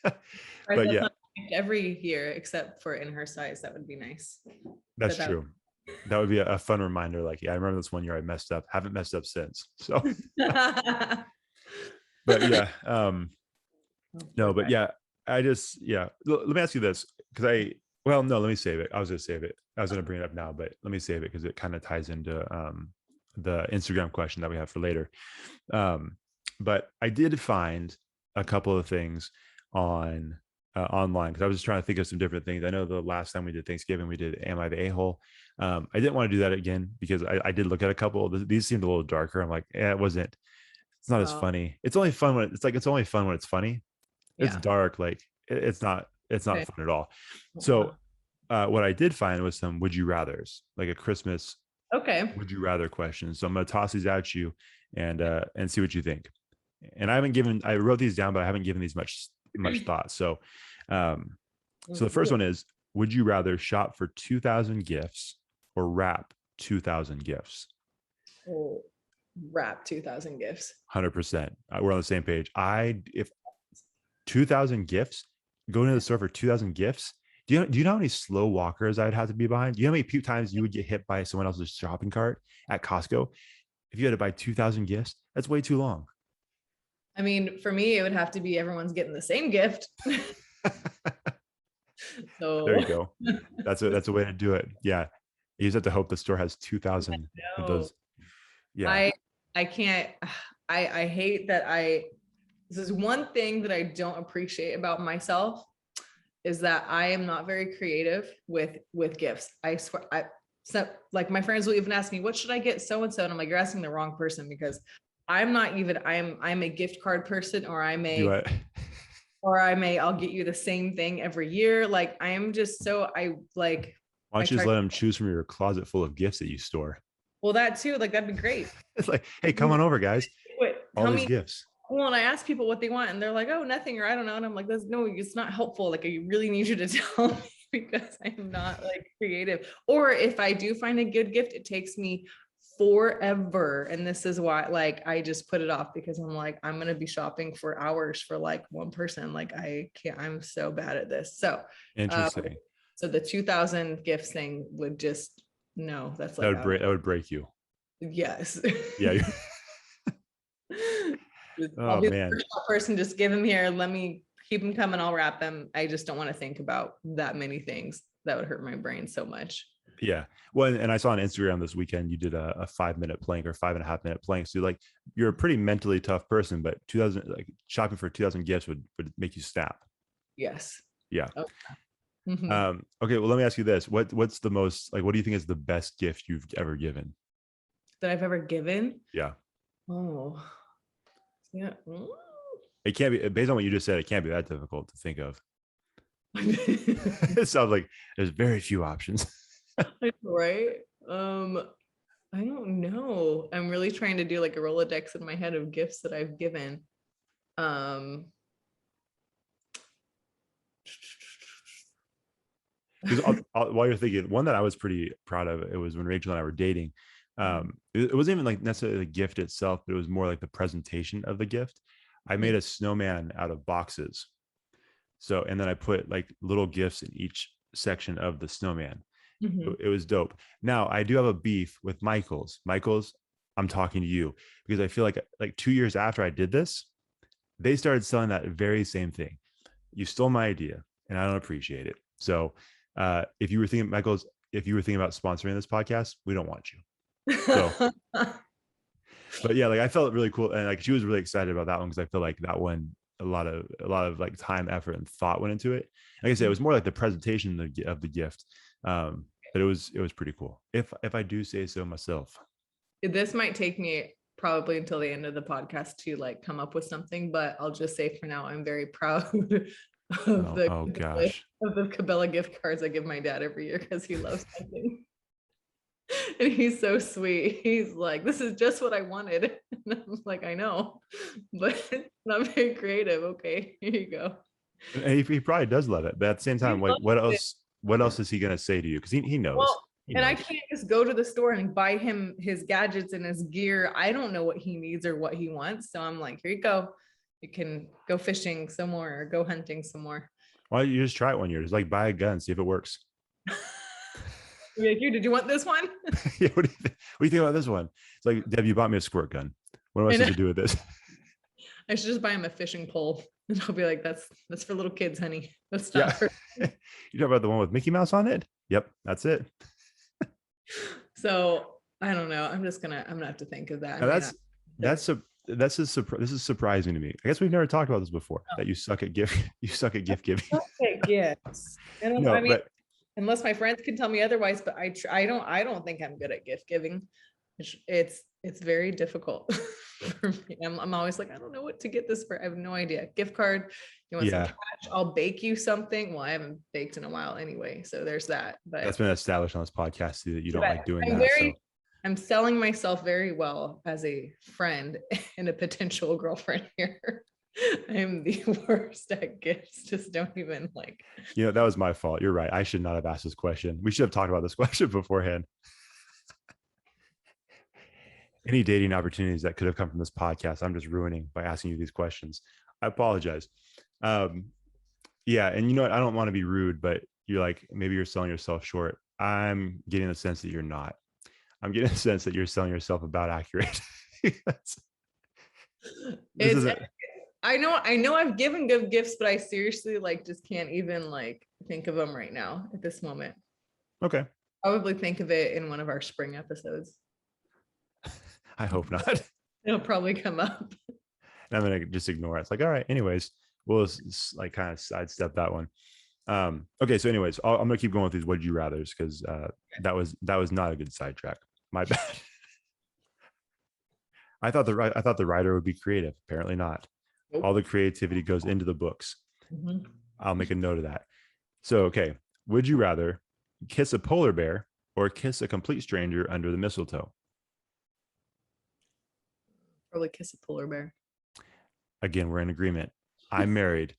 Speaker 3: but yeah,
Speaker 2: every year except for in her size. That would be nice.
Speaker 3: that's true. That would be a fun reminder. Like, yeah, I remember this one year I messed up. Haven't messed up since. So, but yeah, no, but yeah, Let me ask you this, because no, let me save it. I was going to save it. I was going to bring it up now, but let me save it because it kind of ties into the Instagram question that we have for later. But I did find a couple of things on online, because I was just trying to think of some different things. I know the last time we did Thanksgiving, we did Am I the A-hole? I didn't want to do that again, because I did look at a couple. These seemed a little darker. I'm like, it's not as funny. It's only fun when it's only fun when it's funny. It's dark. Like it's not fun at all. So what I did find was some would you rathers, like a Christmas would you rather question. So I'm going to toss these at you and see what you think. And I wrote these down, but I haven't given these much thought. So so the first one is, would you rather shop for 2,000 gifts or wrap 2,000 gifts?
Speaker 2: Oh, wrap 2,000 gifts.
Speaker 3: 100%. We're on the same page. If 2,000 gifts, going to the store for 2,000 gifts, do you know how many slow walkers I'd have to be behind? Do you know how many times you would get hit by someone else's shopping cart at Costco if you had to buy 2,000 gifts? That's way too long.
Speaker 2: I mean, for me, it would have to be everyone's getting the same gift. So
Speaker 3: there you go. That's a way to do it. Yeah, you just have to hope the store has 2,000 of those. Yeah,
Speaker 2: I can't. I hate that. This is one thing that I don't appreciate about myself, is that I am not very creative with gifts. I swear. So like my friends will even ask me, what should I get so and so? And I'm like, you're asking the wrong person, because I'm not even. I'm a gift card person, or I'll get you the same thing every year. Like I am just so Why
Speaker 3: don't you just let them choose from your closet full of gifts that you store?
Speaker 2: Well, that too. Like that'd be great.
Speaker 3: It's like, hey, come on over, guys. All these gifts.
Speaker 2: Well, and I ask people what they want, and they're like, "Oh, nothing," or "I don't know." And I'm like, it's not helpful. Like, I really need you to tell me, because I'm not like creative. Or if I do find a good gift, it takes me forever. And this is why, like, I just put it off, because I'm like, I'm going to be shopping for hours for like one person. Like, I can't, I'm so bad at this. So
Speaker 3: interesting.
Speaker 2: So the 2,000 gifts thing would just, no, that's like,
Speaker 3: that would break you.
Speaker 2: Yes.
Speaker 3: Yeah.
Speaker 2: I'll be the first person, just give them here. Let me keep them coming. I'll wrap them. I just don't want to think about that many things. That would hurt my brain so much.
Speaker 3: Yeah. Well, and I saw on Instagram this weekend, you did a 5-minute plank or 5.5-minute plank. So like, you're a pretty mentally tough person, but 2,000, like shopping for 2,000 gifts would make you snap.
Speaker 2: Yes.
Speaker 3: Yeah.
Speaker 2: Okay.
Speaker 3: Okay, well, let me ask you this. What's the most, like, what do you think is the best gift you've ever given?
Speaker 2: That I've ever given?
Speaker 3: Yeah.
Speaker 2: Oh, yeah.
Speaker 3: It can't be, based on what you just said, it can't be that difficult to think of. It sounds like there's very few options.
Speaker 2: Right? I don't know. I'm really trying to do like a Rolodex in my head of gifts that I've given.
Speaker 3: Because while you're thinking, one that I was pretty proud of, it was when Rachel and I were dating. It wasn't even like necessarily the gift itself, but it was more like the presentation of the gift. I made a snowman out of boxes. So, and then I put like little gifts in each section of the snowman. It was dope. Now I do have a beef with Michael's. I'm talking to you because I feel like 2 years after I did this, they started selling that very same thing. You stole my idea and I don't appreciate it. So if you were thinking, Michael's, if you were thinking about sponsoring this podcast, we don't want you. So, but yeah, like I felt really cool. And like, she was really excited about that one. Cause I feel like that one, a lot of like time, effort, and thought went into it. Like I said, it was more like the presentation of the gift. But it was pretty cool. If I do say so myself.
Speaker 2: This might take me probably until the end of the podcast to like come up with something, but I'll just say for now, I'm very proud of the Cabela gift cards I give my dad every year because he loves something. And he's so sweet. He's like, this is just what I wanted. And I'm like, I know, but not very creative. Okay, here you go.
Speaker 3: And he probably does love it, but at the same time, like, what else is he gonna say to you? Because he knows.
Speaker 2: Well, I can't just go to the store and buy him his gadgets and his gear. I don't know what he needs or what he wants. So I'm like, here you go. You can go fishing some more or go hunting some more.
Speaker 3: Why don't you just try it one year? Just like buy a gun, see if it works.
Speaker 2: You're like, did you want this one?
Speaker 3: Yeah, what do you think about this one? It's like, Deb, you bought me a squirt gun. What am I supposed to do with this?
Speaker 2: I should just buy him a fishing pole. And I'll be like, that's for little kids, honey. That's not for
Speaker 3: you talk about the one with Mickey Mouse on it? Yep, that's it.
Speaker 2: So I don't know. I'm gonna have to think of that.
Speaker 3: This is surprising to me. I guess we've never talked about this before. That you suck at gift giving.
Speaker 2: Okay, gifts. No, I mean, but unless my friends can tell me otherwise, but I don't think I'm good at gift giving. It's very difficult for me. I'm always like, I don't know what to get this for. I have no idea. Gift card. You want some cash? I'll bake you something. Well, I haven't baked in a while anyway, so there's that. But that's
Speaker 3: been established on this podcast too, that you don't like doing that.
Speaker 2: I'm selling myself very well as a friend and a potential girlfriend here. I'm the worst at gifts. Just don't even like.
Speaker 3: That was my fault. You're right. I should not have asked this question. We should have talked about this question beforehand. Any dating opportunities that could have come from this podcast, I'm just ruining by asking you these questions. I apologize. Yeah. And you know what? I don't want to be rude, but you're like, maybe you're selling yourself short. I'm getting the sense that you're not. I'm getting a sense that you're selling yourself about accurate.
Speaker 2: I know I've given good gifts, but I seriously like just can't even like think of them right now at this moment.
Speaker 3: Okay.
Speaker 2: Probably think of it in one of our spring episodes.
Speaker 3: I hope not.
Speaker 2: It'll probably come up.
Speaker 3: And I'm gonna just ignore it. It's like, all right, anyways, we'll like kind of sidestep that one. Okay, so anyways, I'm gonna keep going with these would you rathers because that was not a good sidetrack. My bad. I thought the writer would be creative. Apparently not. Nope. All the creativity goes into the books. Mm-hmm. I'll make a note of that. So, okay, would you rather kiss a polar bear or kiss a complete stranger under the mistletoe?
Speaker 2: Probably kiss a polar bear.
Speaker 3: Again, we're in agreement. I'm married.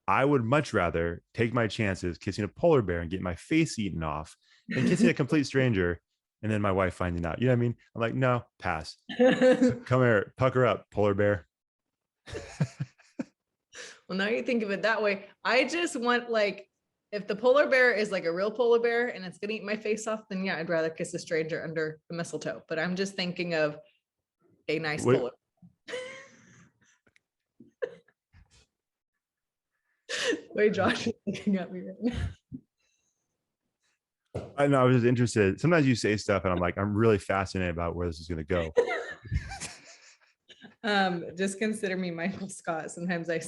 Speaker 3: I would much rather take my chances kissing a polar bear and get my face eaten off than kissing a complete stranger and then my wife finding out. You know what I mean? I'm like, no, pass. Come here, pucker up, polar bear.
Speaker 2: Well, now you think of it that way. I just want like, if the polar bear is like a real polar bear and it's gonna eat my face off, then yeah, I'd rather kiss a stranger under the mistletoe. But I'm just thinking of a nice polar. Wait, Josh is looking at me right now.
Speaker 3: I know. I was just interested. Sometimes you say stuff and I'm like, I'm really fascinated about where this is going to go.
Speaker 2: Just consider me Michael Scott. Sometimes I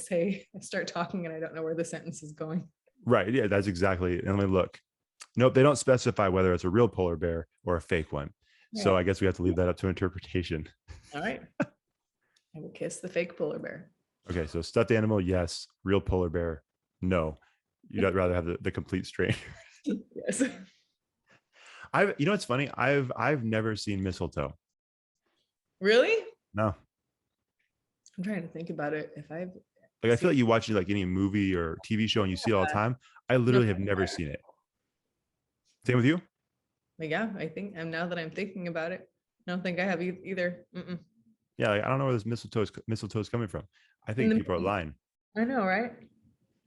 Speaker 2: start talking and I don't know where the sentence is going.
Speaker 3: Right. Yeah, that's exactly. And let me look. Nope, they don't specify whether it's a real polar bear or a fake one. So
Speaker 2: Right.
Speaker 3: I guess we have to leave that up to interpretation.
Speaker 2: All right. I will kiss the fake polar bear.
Speaker 3: Okay, so stuffed animal, yes. Real polar bear, no. You'd rather have the complete stranger.
Speaker 2: Yes.
Speaker 3: You know what's funny? I've never seen mistletoe.
Speaker 2: Really?
Speaker 3: No.
Speaker 2: I'm trying to think about it. If I've
Speaker 3: Like I feel
Speaker 2: seen
Speaker 3: like you watch like any movie or TV show and you see it all the time. I
Speaker 2: no,
Speaker 3: literally have never seen it. Same with you?
Speaker 2: but yeah, I think now that I'm thinking about it, I don't think I have either. Mm-mm.
Speaker 3: Yeah, like, I don't know where this mistletoe is coming from. I
Speaker 2: In
Speaker 3: think
Speaker 2: the
Speaker 3: people are
Speaker 2: movie.
Speaker 3: lying.
Speaker 2: I know, right?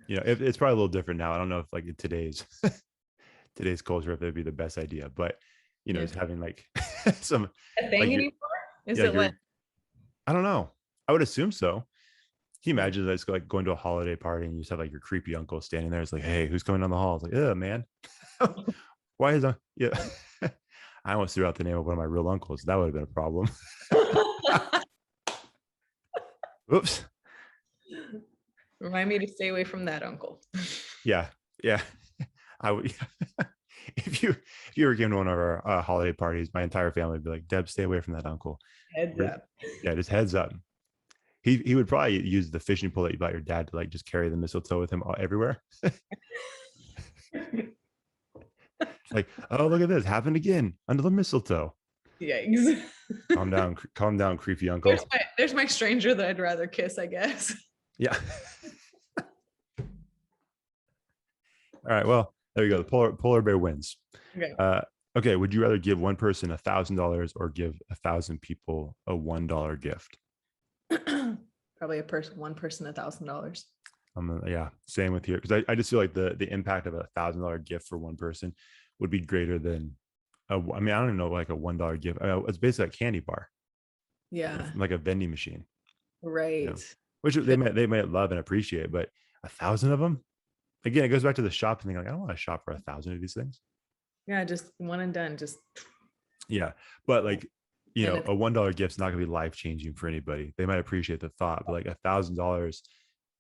Speaker 3: You know, it's probably a little different now. I don't know if like in today's culture if that'd be the best idea, but you know,
Speaker 2: Yeah.
Speaker 3: it's having like some
Speaker 2: A thing
Speaker 3: like you're
Speaker 2: anymore? Is
Speaker 3: yeah,
Speaker 2: it like
Speaker 3: I don't know. I would assume so. Can you
Speaker 2: yeah.
Speaker 3: imagine that's like going to a holiday party and you just have like your creepy uncle standing there? It's like, hey, who's coming down the hall? It's like, yeah, man. Why is that? Yeah. I almost threw out the name of one of my real uncles. That would have been a problem. Oops.
Speaker 2: Remind me to stay away from that uncle.
Speaker 3: Yeah. Yeah. I would if you ever came to one of our holiday parties, my entire family would be like, Deb, stay away from that uncle.
Speaker 2: Heads up.
Speaker 3: Yeah, just heads up. He would probably use the fishing pole that you bought your dad to like just carry the mistletoe with him everywhere. Like, oh, look at this, happened again under the mistletoe.
Speaker 2: Yikes.
Speaker 3: Calm down, creepy uncle.
Speaker 2: There's my stranger that I'd rather kiss, I guess.
Speaker 3: Yeah. All right. Well, there you go. The polar bear wins.
Speaker 2: Okay.
Speaker 3: Okay. Would you rather give one person $1,000 or give 1,000 people a $1 gift?
Speaker 2: Probably one person $1,000.
Speaker 3: Yeah, same with here because I just feel like the impact of $1,000 gift for one person would be greater than I mean, I don't even know like a $1 gift. It's basically a candy bar.
Speaker 2: Yeah.
Speaker 3: Like a vending machine.
Speaker 2: Right.
Speaker 3: You know, which they might love and appreciate, but 1,000 of them. Again, it goes back to the shopping thing. Like, I don't want to shop for 1,000 of these things.
Speaker 2: Yeah, just one and done. Just
Speaker 3: yeah, but like you know,
Speaker 2: And
Speaker 3: a $1 gift's not gonna be life changing for anybody. They might appreciate the thought, but like $1,000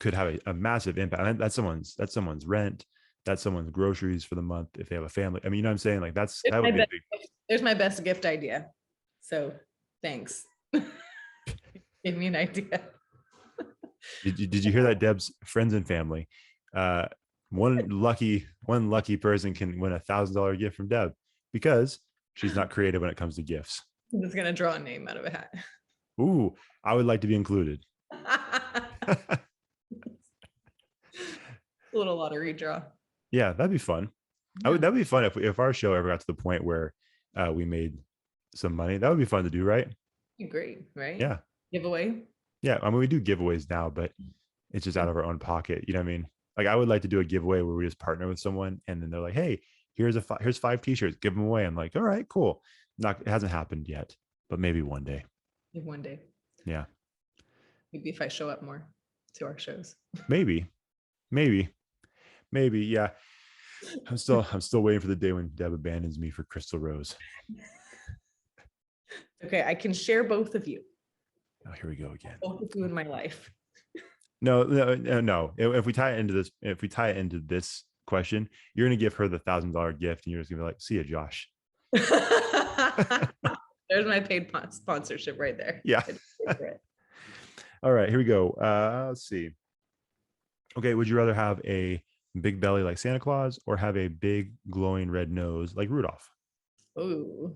Speaker 3: could have a massive impact. And that's someone's rent, that's someone's groceries for the month if they have a family. I mean, you know what I'm saying? Like that would be a big.
Speaker 2: There's my best gift idea. So thanks. Give me an idea.
Speaker 3: Did you hear that, Deb's friends and family? One lucky person can win $1,000 gift from Deb because she's not creative when it comes to gifts.
Speaker 2: I'm just gonna draw a name out of a hat.
Speaker 3: Ooh, I would like to be included.
Speaker 2: A little lottery draw.
Speaker 3: Yeah, that'd be fun.
Speaker 2: Yeah.
Speaker 3: That'd be fun if our show ever got to the point where we made some money. That would be fun to do, right?
Speaker 2: Great, right?
Speaker 3: Yeah.
Speaker 2: Giveaway.
Speaker 3: Yeah, I mean, we do giveaways now, but it's just out of our own pocket. You know what I mean? Like, I would like to do a giveaway where we just partner with someone, and then they're like, "Hey, here's 5 T-shirts. Give them away." I'm like, "All right, cool." It hasn't happened yet, but maybe one day.
Speaker 2: Maybe one day.
Speaker 3: Yeah.
Speaker 2: Maybe if I show up more to our shows.
Speaker 3: Maybe. Yeah. I'm still waiting for the day when Deb abandons me for Crystal Rose.
Speaker 2: Okay, I can share both of you.
Speaker 3: Oh, here we go again.
Speaker 2: Both of you in my life.
Speaker 3: No. If we tie it into this question, you're gonna give her the $1,000 gift, and you're just gonna be like, "See ya, Josh."
Speaker 2: There's my paid sponsorship right there.
Speaker 3: Yeah. All right, here we go. Let's see. Okay, would you rather have a big belly like Santa Claus or have a big glowing red nose like Rudolph?
Speaker 2: Oh,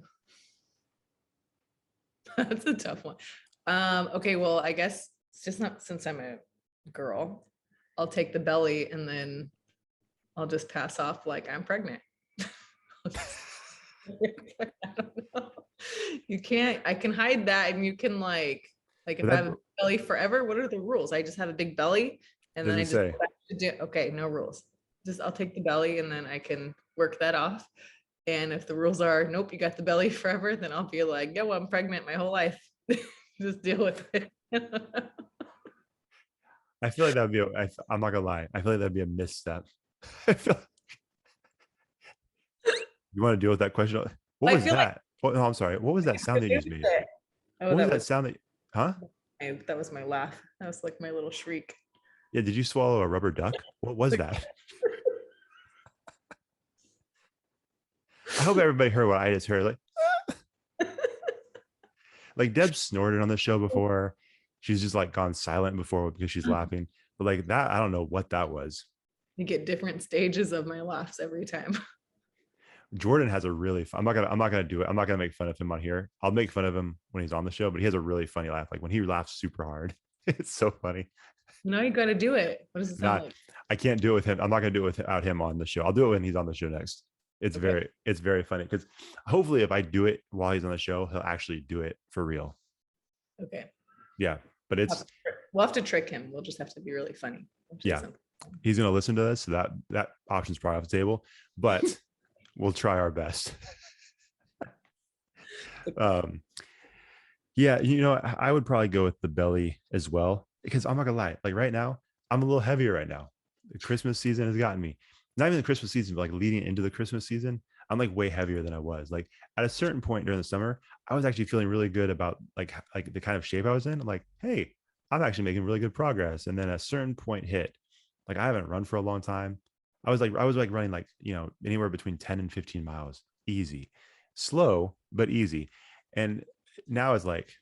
Speaker 2: that's a tough one. Okay, well, I guess it's just not, since I'm a girl, I'll take the belly and then I'll just pass off like I'm pregnant. I don't know. I can hide that, and you can like if I have a belly forever, what are the rules? I just have a big belly and then I just go back to do, okay, no rules. Just I'll take the belly and then I can work that off. And if the rules are nope, you got the belly forever, then I'll be like, yo, I'm pregnant my whole life. Just deal with it.
Speaker 3: I feel like that'd be I'm not gonna lie, I feel like that'd be a misstep. You want to deal with that question? What was that? No, I'm sorry. What was that sound that you just made?
Speaker 2: Oh,
Speaker 3: what was that sound that? Huh?
Speaker 2: That was my laugh. That was like my little shriek.
Speaker 3: Yeah. Did you swallow a rubber duck? What was that? I hope everybody heard what I just heard. Like Deb snorted on the show before. She's just like gone silent before because she's laughing. But like that, I don't know what that was.
Speaker 2: You get different stages of my laughs every time.
Speaker 3: Jordan has a really fun, I'm not gonna do it. I'm not gonna make fun of him on here. I'll make fun of him when he's on the show, but he has a really funny laugh. Like when he laughs super hard, it's so funny.
Speaker 2: No, you got to do it. What does it sound like?
Speaker 3: I can't do it with him. I'm not gonna do it without him on the show. I'll do it when he's on the show next. It's very funny because hopefully if I do it while he's on the show, he'll actually do it for real.
Speaker 2: Okay.
Speaker 3: Yeah, but
Speaker 2: we'll have to trick him. We'll just have to be really funny.
Speaker 3: Yeah, he's gonna listen to this, so that option's probably off the table, but we'll try our best. Yeah, I would probably go with the belly as well because I'm not gonna lie. Like right now, I'm a little heavier right now. The Christmas season has gotten me. Not even the Christmas season, but like leading into the Christmas season, I'm like way heavier than I was. Like at a certain point during the summer, I was actually feeling really good about like the kind of shape I was in. I'm like, hey, I'm actually making really good progress. And then a certain point hit, like I haven't run for a long time. I was like running like, anywhere between 10 and 15 miles, easy, slow, but easy. And now it's like,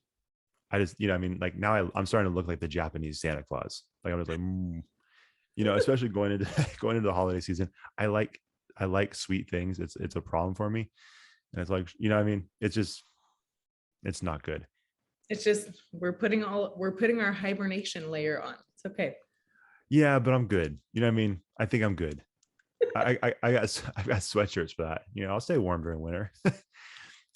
Speaker 3: I just, like now I'm starting to look like the Japanese Santa Claus. Like I'm just like, especially going into the holiday season. I like sweet things. It's a problem for me. And it's like, it's not good.
Speaker 2: It's just, we're putting our hibernation layer on. It's okay.
Speaker 3: Yeah, but I'm good. I think I'm good. I've got sweatshirts for that. I'll stay warm during winter.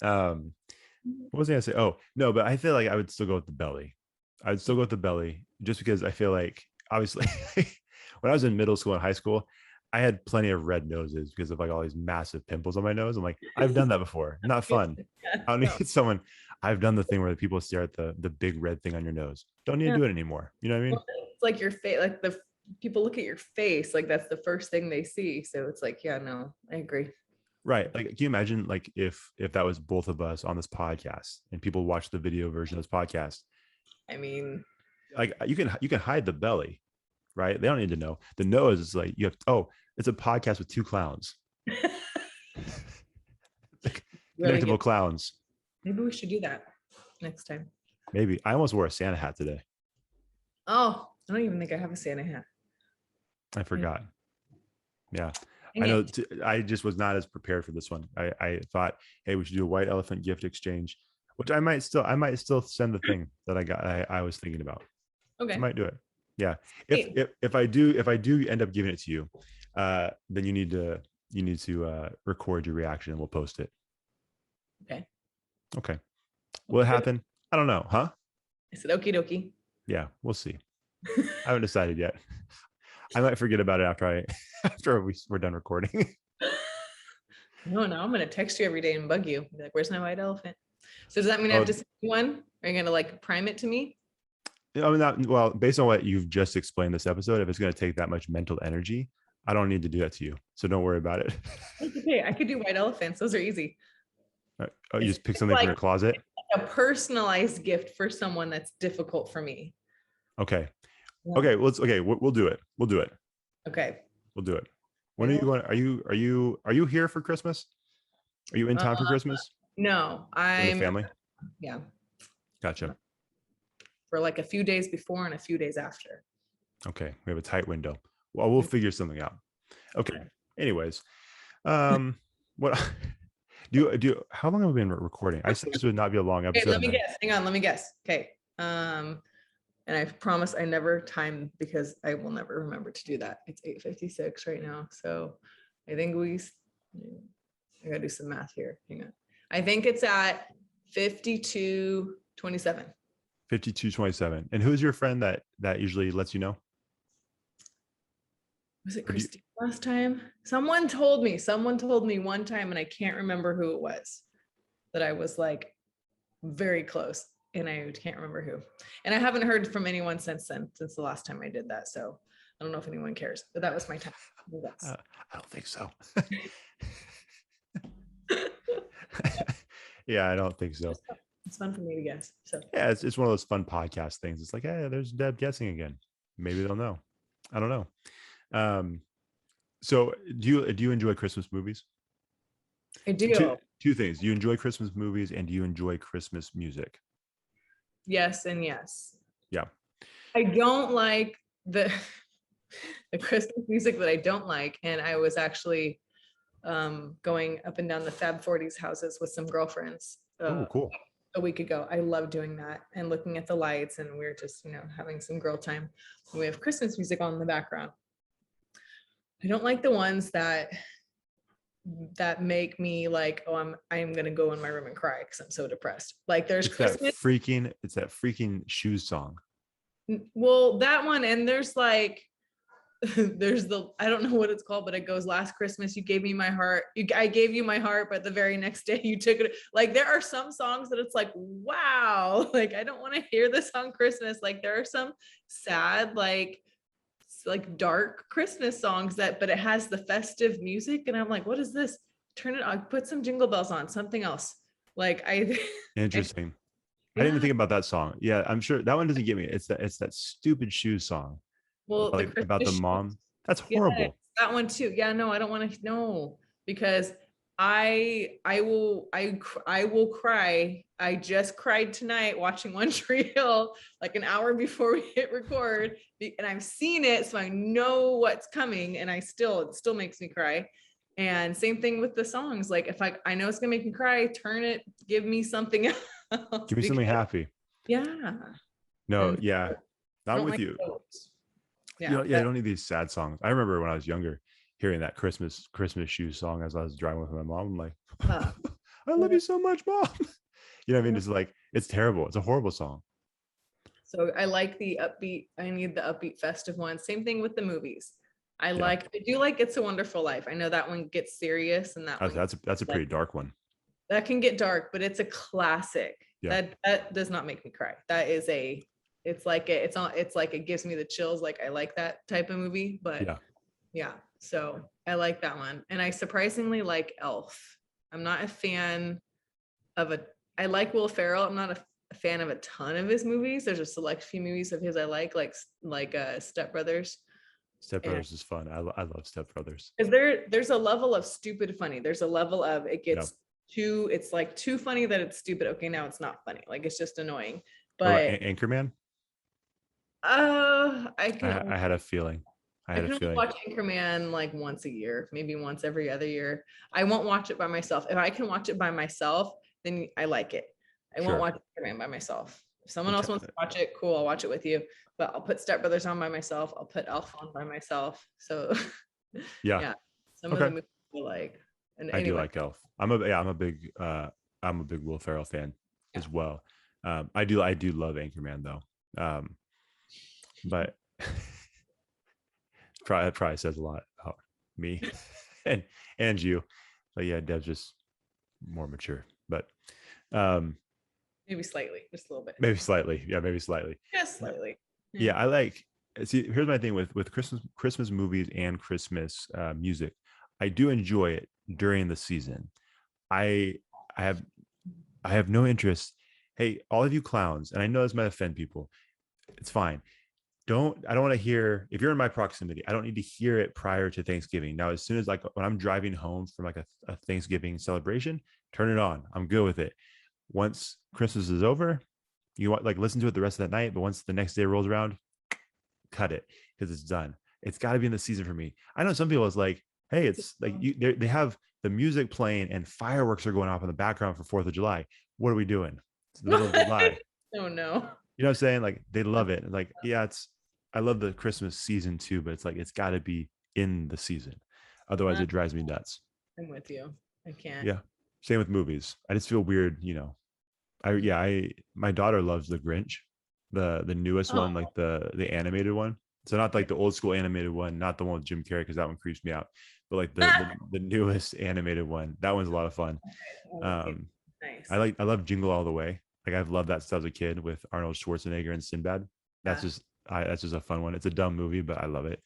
Speaker 3: What was I gonna say? Oh no, but I feel like I would still go with the belly. I'd still go with the belly just because I feel like obviously when I was in middle school and high school, I had plenty of red noses because of like all these massive pimples on my nose. I'm like, I've done that before. Not fun. I don't need someone. I've done the thing where the people stare at the big red thing on your nose. Don't need to do it anymore. You know what I mean?
Speaker 2: It's like your face, like the people look at your face, like that's the first thing they see. So it's like, yeah, no, I agree.
Speaker 3: Right. Like, can you imagine like if that was both of us on this podcast and people watch the video version of this podcast?
Speaker 2: I mean,
Speaker 3: like you can hide the belly, right? They don't need to know. The nose is like it's a podcast with two clowns. Really Connectable clowns.
Speaker 2: Maybe we should do that next time.
Speaker 3: Maybe. I almost wore a Santa hat today.
Speaker 2: Oh, I don't even think I have a Santa hat.
Speaker 3: I forgot. Yeah. I know. I just was not as prepared for this one. I thought, hey, we should do a white elephant gift exchange, which I might still send the thing that I got. I was thinking about.
Speaker 2: Okay.
Speaker 3: I might do it. Yeah. If I do end up giving it to you, then you need to record your reaction and we'll post it. Okay. Will it happen? I don't know. Huh?
Speaker 2: I said, okie dokie.
Speaker 3: Yeah, we'll see. I haven't decided yet. I might forget about it after we're done recording.
Speaker 2: No, I'm going to text you every day and bug you. Be like, where's my white elephant? So does that mean I have to send you one? Are you going to like prime it to me?
Speaker 3: Well, based on what you've just explained this episode, if it's going to take that much mental energy, I don't need to do that to you. So don't worry about it.
Speaker 2: Okay, I could do white elephants. Those are easy.
Speaker 3: You just pick something from your closet?
Speaker 2: A personalized gift for someone that's difficult for me.
Speaker 3: Okay. Yeah. Okay. We'll do it. We'll do it.
Speaker 2: Okay.
Speaker 3: We'll do it. When are you going? Are you here for Christmas? Are you in time for Christmas?
Speaker 2: No, I'm
Speaker 3: family.
Speaker 2: Yeah.
Speaker 3: Gotcha.
Speaker 2: For like a few days before and a few days after.
Speaker 3: Okay. We have a tight window. Well, we'll figure something out. Okay. Anyways, what do you how long have we been recording? I said this would not be a long episode.
Speaker 2: Okay, let me guess. Hang on, let me guess. Okay. And I promise I never time because I will never remember to do that. It's 8:56 right now. So I think I gotta do some math here. Hang on. I think it's at 52:27.
Speaker 3: 52:27. And who's your friend that usually lets you know?
Speaker 2: Was it Christine last time? Someone told me one time, and I can't remember who it was, that I was like very close, and I can't remember who. And I haven't heard from anyone since the last time I did that. So I don't know if anyone cares, but that was my time.
Speaker 3: I don't think so. Yeah, I don't think so.
Speaker 2: It's fun for me to guess. So
Speaker 3: yeah, it's one of those fun podcast things. It's like, hey, there's Deb guessing again. Maybe they'll know. I don't know. So do you enjoy Christmas movies?
Speaker 2: I do.
Speaker 3: Two things. You enjoy Christmas movies, and do you enjoy Christmas music?
Speaker 2: Yes and yes.
Speaker 3: Yeah.
Speaker 2: I don't like the Christmas music that I don't like. And I was actually going up and down the Fab 40s houses with some girlfriends
Speaker 3: Oh, cool.
Speaker 2: a week ago. I love doing that and looking at the lights, and we're just, having some girl time. We have Christmas music on in the background. I don't like the ones that make me like, oh, I'm gonna go in my room and cry because I'm so depressed. Like there's Christmas.
Speaker 3: It's that freaking Shoes song.
Speaker 2: Well, that one, and there's like there's I don't know what it's called, but it goes, last Christmas you gave me my heart. I gave you my heart, but the very next day you took it. Like there are some songs that it's like, wow, like I don't want to hear this on Christmas. Like there are some sad, like dark Christmas songs but it has the festive music, and I'm like, what is this? Turn it on, put some Jingle Bells on, something else. Like
Speaker 3: Interesting.
Speaker 2: Yeah.
Speaker 3: I didn't even think about that song. Yeah, I'm sure that one doesn't get me. It's that stupid Shoes song.
Speaker 2: Well,
Speaker 3: about the mom. That's horrible.
Speaker 2: Yeah, that one too. Yeah, no, I don't want to know, because I will cry. I just cried tonight watching One Tree Hill like an hour before we hit record, and I've seen it, so I know what's coming, and it still makes me cry. And same thing with the songs. Like if I know it's gonna make me cry, turn it, give me something else.
Speaker 3: Give me something happy.
Speaker 2: Yeah.
Speaker 3: No,
Speaker 2: And
Speaker 3: yeah. Not with you.
Speaker 2: Those.
Speaker 3: Yeah, I don't need these sad songs. I remember when I was younger hearing that Christmas Shoes song as I was driving with my mom. I'm like, I love you so much, Mom. You know what I mean? It's like, it's terrible. It's a horrible song.
Speaker 2: So I like the upbeat. I need the upbeat festive ones. Same thing with the movies. I do like It's a Wonderful Life. I know that one gets serious, and
Speaker 3: that's a pretty dark one.
Speaker 2: That can get dark, but it's a classic.
Speaker 3: Yeah.
Speaker 2: That does not make me cry. It's like it gives me the chills. Like I like that type of movie, but yeah. So I like that one. And I surprisingly like Elf. I'm not a fan I like Will Ferrell. I'm not a fan of a ton of his movies. There's a select few movies of his I like Step Brothers.
Speaker 3: Step Brothers is fun. I love Step Brothers.
Speaker 2: Because there's a level of stupid funny. There's a level of it gets it's like too funny that it's stupid. Okay, now it's not funny. Like it's just annoying. But
Speaker 3: Anchorman?
Speaker 2: I
Speaker 3: had a feeling. I can
Speaker 2: watch Anchorman like once a year, maybe once every other year. I won't watch it by myself. If I can watch it by myself, then I like it. I won't watch Anchorman by myself. If someone else wants to watch it, cool, I'll watch it with you. But I'll put Step Brothers on by myself. I'll put Elf on by myself. So
Speaker 3: yeah.
Speaker 2: Some of the movies I like. And
Speaker 3: I do like Elf. I'm a big Will Ferrell fan as well. I do love Anchorman though. But probably says a lot about me and you. But yeah, Deb's just more mature. But
Speaker 2: maybe slightly, just a little bit.
Speaker 3: Maybe slightly. Yeah, maybe slightly.
Speaker 2: Just slightly.
Speaker 3: Yeah, I like. See, here's my thing with Christmas movies and Christmas music. I do enjoy it during the season. I have no interest. Hey, all of you clowns, and I know this might offend people. It's fine. I don't want to hear, if you're in my proximity, I don't need to hear it prior to Thanksgiving. Now, as soon as like when I'm driving home from like a Thanksgiving celebration, turn it on. I'm good with it. Once Christmas is over, you want like listen to it the rest of that night. But once the next day rolls around, cut it because it's done. It's got to be in the season for me. I know some people it's like, hey, it's like they have the music playing and fireworks are going off in the background for 4th of July. What are we doing? It's the middle of July.
Speaker 2: Oh no.
Speaker 3: You know what I'm saying? Like they love it. Like, yeah, I love the Christmas season too, but it's like it's got to be in the season. Otherwise, it drives me nuts.
Speaker 2: I'm with you. I can't.
Speaker 3: Yeah. Same with movies. I just feel weird, you know. My daughter loves the Grinch, the newest one, like the animated one. So not like the old school animated one, not the one with Jim Carrey, because that one creeps me out. But like the newest animated one, that one's a lot of fun.
Speaker 2: Nice.
Speaker 3: I love Jingle All the Way. Like I've loved that since I was a kid with Arnold Schwarzenegger and Sinbad. That's just a fun one. It's a dumb movie, but I love it.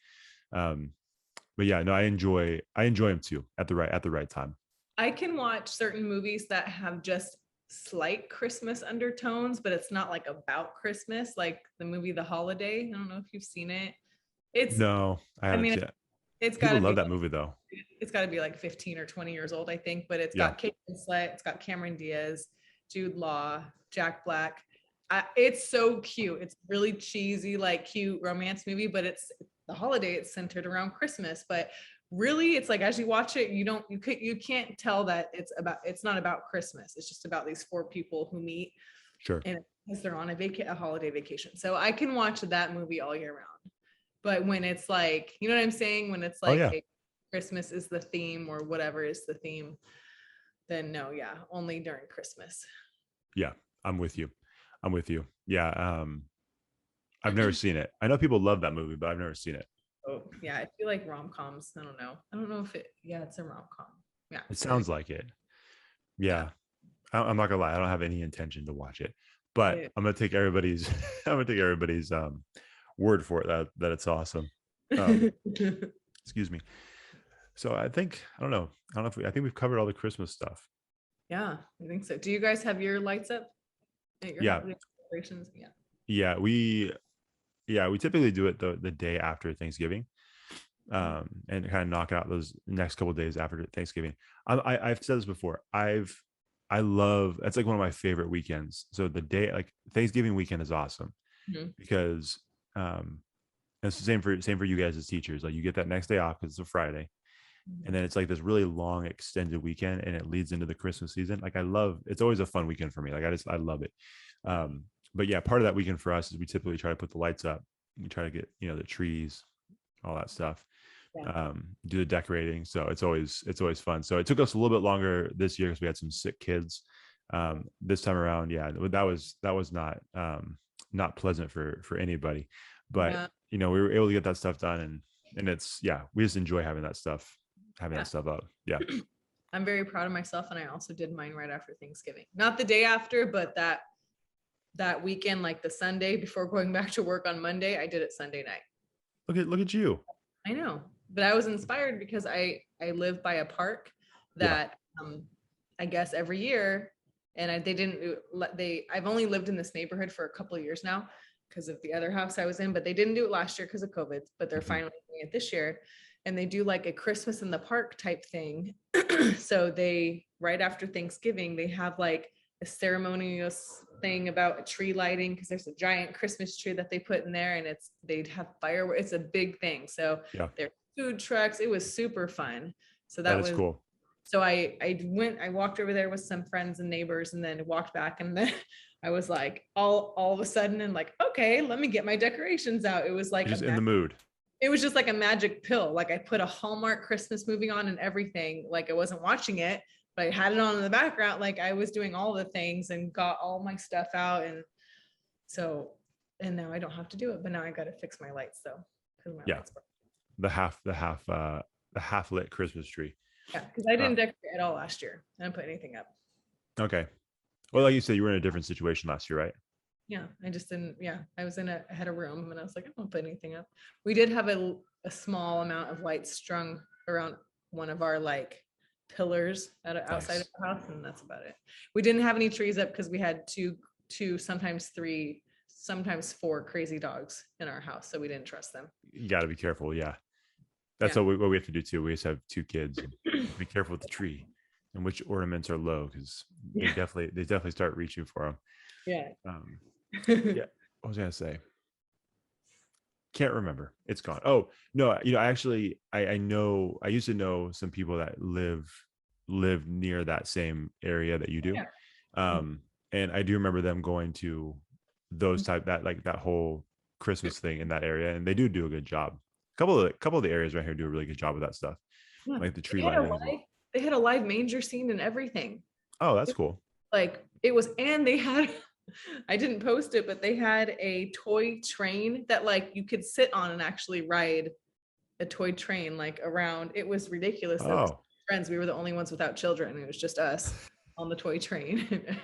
Speaker 3: But yeah, no, I enjoy them too at the right time.
Speaker 2: I can watch certain movies that have just slight Christmas undertones, but it's not like about Christmas, like the movie The Holiday. I don't know if you've seen it.
Speaker 3: No, I haven't yet.
Speaker 2: It's got
Speaker 3: People
Speaker 2: to
Speaker 3: love
Speaker 2: be.
Speaker 3: that movie though.
Speaker 2: It's got to be like 15 or 20 years old, I think. But it's
Speaker 3: Yeah.
Speaker 2: got Kate Winslet, it's got Cameron Diaz, Jude Law, Jack Black. It's so cute. It's really cheesy, like cute romance movie, but it's the holiday. It's centered around Christmas, but really, it's like as you watch it, you can't tell that it's not about Christmas. It's just about these four people who meet,
Speaker 3: Sure.
Speaker 2: and because they're on a holiday vacation. So I can watch that movie all year round. But when it's like, you know what I'm saying? When it's like, hey, Christmas is the theme or whatever is the theme, then no, yeah, only during Christmas.
Speaker 3: Yeah, I'm with you. Yeah. I've never seen it. I know people love that movie, but I've never seen it.
Speaker 2: Oh yeah, I feel like rom-coms. I don't know if it's a rom-com. Yeah.
Speaker 3: It sounds like it. Yeah. I'm not gonna lie, I don't have any intention to watch it, but I'm gonna take everybody's word for it that it's awesome. Excuse me. So I think I think we've covered all the Christmas stuff.
Speaker 2: Yeah, I think so. Do you guys have your lights up at your holiday celebrations?
Speaker 3: Yeah, we typically do it the day after Thanksgiving, and kind of knock out those next couple of days after Thanksgiving. I've said this before. I love, that's like one of my favorite weekends. So the day, like Thanksgiving weekend is awesome because it's the same for you guys as teachers. Like you get that next day off because it's a Friday, and then it's like this really long extended weekend, and it leads into the Christmas season. Like it's always a fun weekend for me. Like I love it. But yeah, part of that weekend for us is we typically try to put the lights up. We try to get, the trees, all that stuff. Do the decorating. So it's always fun. So it took us a little bit longer this year because we had some sick kids. This time around, yeah, that was not pleasant for anybody. But we were able to get that stuff done, and it's, we just enjoy having that stuff up. Yeah.
Speaker 2: I'm very proud of myself, and I also did mine right after Thanksgiving. Not the day after, but that weekend, like the Sunday before going back to work on Monday, I did it Sunday night.
Speaker 3: Look at you.
Speaker 2: I know, but I was inspired because I live by a park that I guess every year, and I've only lived in this neighborhood for a couple of years now because of the other house I was in, but they didn't do it last year because of COVID, but they're finally doing it this year. And they do like a Christmas in the park type thing. So right after Thanksgiving, they have like a ceremonious thing about a tree lighting because there's a giant Christmas tree that they put in there, and they'd have fireworks. It's a big thing. So there's food trucks. It was super fun. So that was
Speaker 3: cool.
Speaker 2: So I walked over there with some friends and neighbors, and then walked back, and then I was like all of a sudden, and like, okay, let me get my decorations out. It was like
Speaker 3: just in the mood.
Speaker 2: It was just like a magic pill. Like I put a Hallmark Christmas movie on and everything. Like I wasn't watching it, but I had it on in the background. Like I was doing all the things and got all my stuff out. And so, and now I don't have to do it, but now I got to fix my lights though. Lights
Speaker 3: the half lit Christmas tree.
Speaker 2: Yeah. Cause I didn't decorate at all last year. I didn't put anything up.
Speaker 3: Okay. Well, like you said, you were in a different situation last year, right?
Speaker 2: Yeah. I just didn't, I had a room, and I was like, I don't put anything up. We did have a small amount of lights strung around one of our like pillars outside of the house, and that's about it. We didn't have any trees up because we had two, sometimes three, sometimes four crazy dogs in our house, so we didn't trust them.
Speaker 3: You got to be careful. Yeah, that's what we have to do too. We just have two kids. Be careful with the tree and which ornaments are low, because they definitely start reaching for them.
Speaker 2: Yeah.
Speaker 3: Yeah. What was I gonna say? Can't remember. It's gone. Oh no, actually I know, I used to know some people that live near that same area that you do. And I do remember them going to those that whole Christmas thing in that area, and they do a good job. A couple of the areas right here do a really good job with that stuff. Like the tree lighting.
Speaker 2: They had a live manger scene and everything.
Speaker 3: Oh, that's cool.
Speaker 2: Like it was, and they had I didn't post it, but they had a toy train that like you could sit on and actually ride a toy train like around. It was ridiculous.
Speaker 3: Oh.
Speaker 2: Friends, we were the only ones without children. It was just us on the toy train.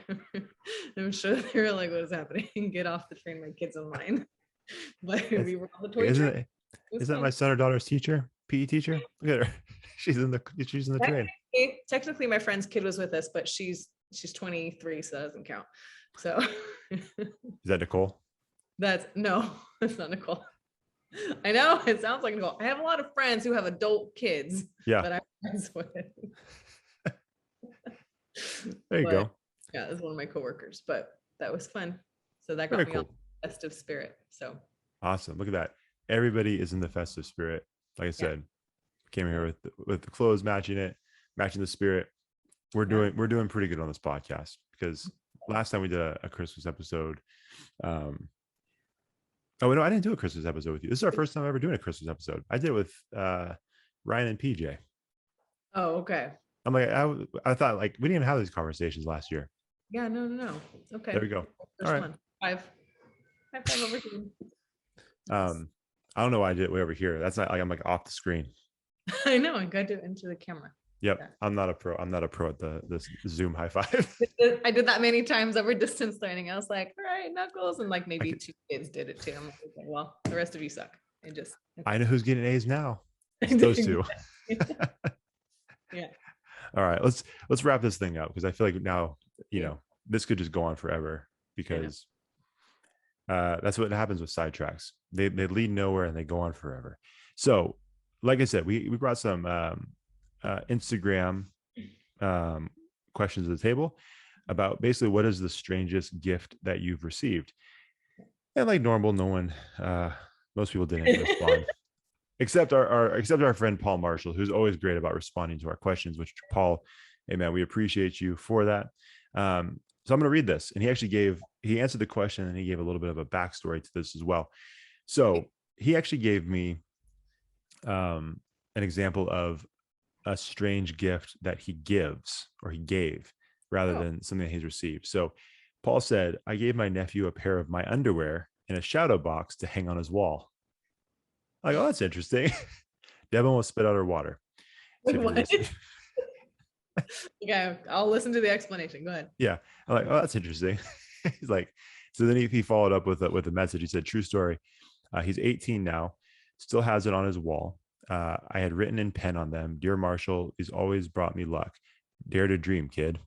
Speaker 2: I'm sure they were like, what is happening? Get off the train, my kids in line. But we were on the toy train.
Speaker 3: Isn't that my son or daughter's teacher? PE teacher? Look at her. She's in the train.
Speaker 2: Technically my friend's kid was with us, but she's 23, so that doesn't count. So
Speaker 3: is that Nicole?
Speaker 2: No, that's not Nicole. I know it sounds like I have a lot of friends who have adult kids that I'm friends with.
Speaker 3: There you go.
Speaker 2: Yeah, that's one of my coworkers, but that was fun. So that got
Speaker 3: Very
Speaker 2: me
Speaker 3: cool.
Speaker 2: on the festive spirit. So
Speaker 3: Awesome. Look at that. Everybody is in the festive spirit. Like I said, came here with the clothes matching the spirit. We're doing pretty good on this podcast because last time we did a Christmas episode. Oh no, I didn't do a Christmas episode with you. This is our first time ever doing a Christmas episode. I did it with Ryan and PJ.
Speaker 2: Oh, okay.
Speaker 3: I'm like, I thought like we didn't even have these conversations last year.
Speaker 2: Yeah, no. Okay.
Speaker 3: There we go.
Speaker 2: First
Speaker 3: all right.
Speaker 2: one. High five over here.
Speaker 3: I don't know why I did it way over here. That's not like I'm like off the screen.
Speaker 2: I know. I got to do it into the camera.
Speaker 3: Yep. Yeah. I'm not a pro at the Zoom high five.
Speaker 2: I did that many times over distance learning. I was like, all right, knuckles. And like maybe 2 kids did it too. I'm like, well, the rest of you suck.
Speaker 3: I know who's getting A's now. It's those two.
Speaker 2: Yeah.
Speaker 3: All right. Let's wrap this thing up because I feel like now, this could just go on forever because that's what happens with sidetracks. They lead nowhere and they go on forever. So, like I said, we brought some Instagram questions to the table about basically what is the strangest gift that you've received. And like normal, no one, most people didn't respond, except our friend Paul Marshall, who's always great about responding to our questions. Which Paul, hey man, we appreciate you for that. So I'm going to read this, and he answered the question, and he gave a little bit of a backstory to this as well. So he actually gave me an example of a strange gift that he gave rather than something that he's received. So Paul said, I gave my nephew a pair of my underwear in a shadow box to hang on his wall. I'm like, oh, that's interesting. Deb almost spit out her water.
Speaker 2: What? Okay, I'll listen to the explanation. Go ahead.
Speaker 3: Yeah. I'm like, oh, that's interesting. He's like, so then he followed up with a message. He said, true story. He's 18 now, still has it on his wall. I had written in pen on them, Dear Marshall, he's always brought me luck. Dare to dream, kid.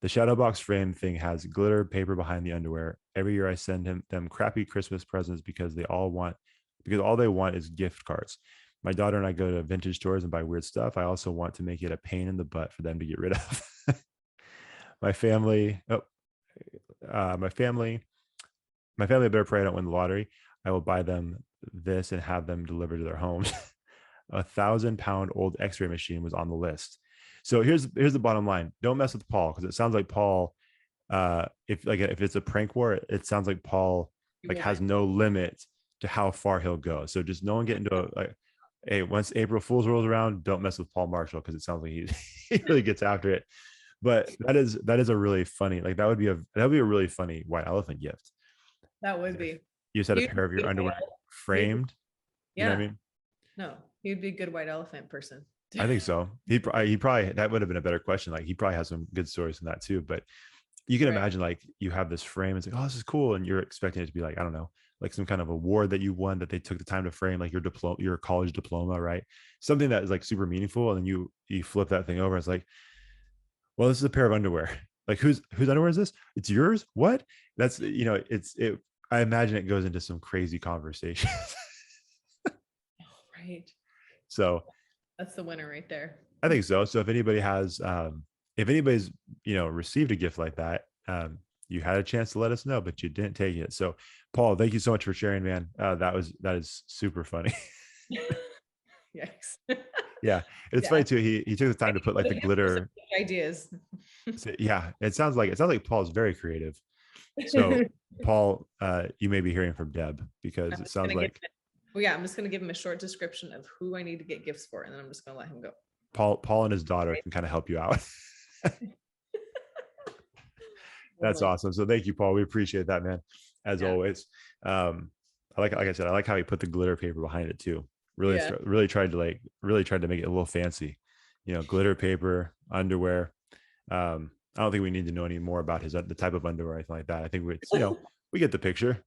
Speaker 3: The shadow box frame thing has glitter paper behind the underwear. Every year I send them crappy Christmas presents because all they want is gift cards. My daughter and I go to vintage stores and buy weird stuff. I also want to make it a pain in the butt for them to get rid of. My family better pray I don't win the lottery. I will buy them this and have them delivered to their homes. A 1,000-pound old X-ray machine was on the list. So here's the bottom line. Don't mess with Paul, because it sounds like Paul, if it's a prank war, it sounds like Paul has no limit to how far he'll go. So just no one get into hey, once April Fool's rolls around, don't mess with Paul Marshall, because it sounds like he really gets after it. But that is a really funny, that would be a really funny white elephant gift.
Speaker 2: That would be.
Speaker 3: You said a pair of your underwear framed.
Speaker 2: Yeah.
Speaker 3: You know what I mean?
Speaker 2: No, he'd be a good white elephant person.
Speaker 3: I think so. He probably, that would have been a better question. Like he probably has some good stories from that too. But you can imagine like you have this frame. It's like, oh, this is cool, and you're expecting it to be like, I don't know, like some kind of award that you won that they took the time to frame, like your college diploma, right? Something that is like super meaningful, and then you flip that thing over. And it's like, well, this is a pair of underwear. Like whose underwear is this? It's yours? What? That's I imagine it goes into some crazy conversations.
Speaker 2: Right.
Speaker 3: So
Speaker 2: that's the winner right there.
Speaker 3: I think so. So if anybody has, if anybody's, received a gift like that, you had a chance to let us know, but you didn't take it. So Paul, thank you so much for sharing, man. That is super funny.
Speaker 2: Yikes.
Speaker 3: Yeah. It's funny too. He took the time to put like the glitter
Speaker 2: ideas.
Speaker 3: So, yeah. It sounds like Paul's very creative. So Paul, you may be hearing from Deb, because it sounds like,
Speaker 2: I'm just going to give him a short description of who I need to get gifts for, and then I'm just going to let him go.
Speaker 3: Paul and his daughter can kind of help you out. That's awesome. So thank you, Paul. We appreciate that, man. As always. Like I said, I like how he put the glitter paper behind it too. Really tried to make it a little fancy, glitter paper, underwear. I don't think we need to know any more about the type of underwear or anything like that. I think we get the picture.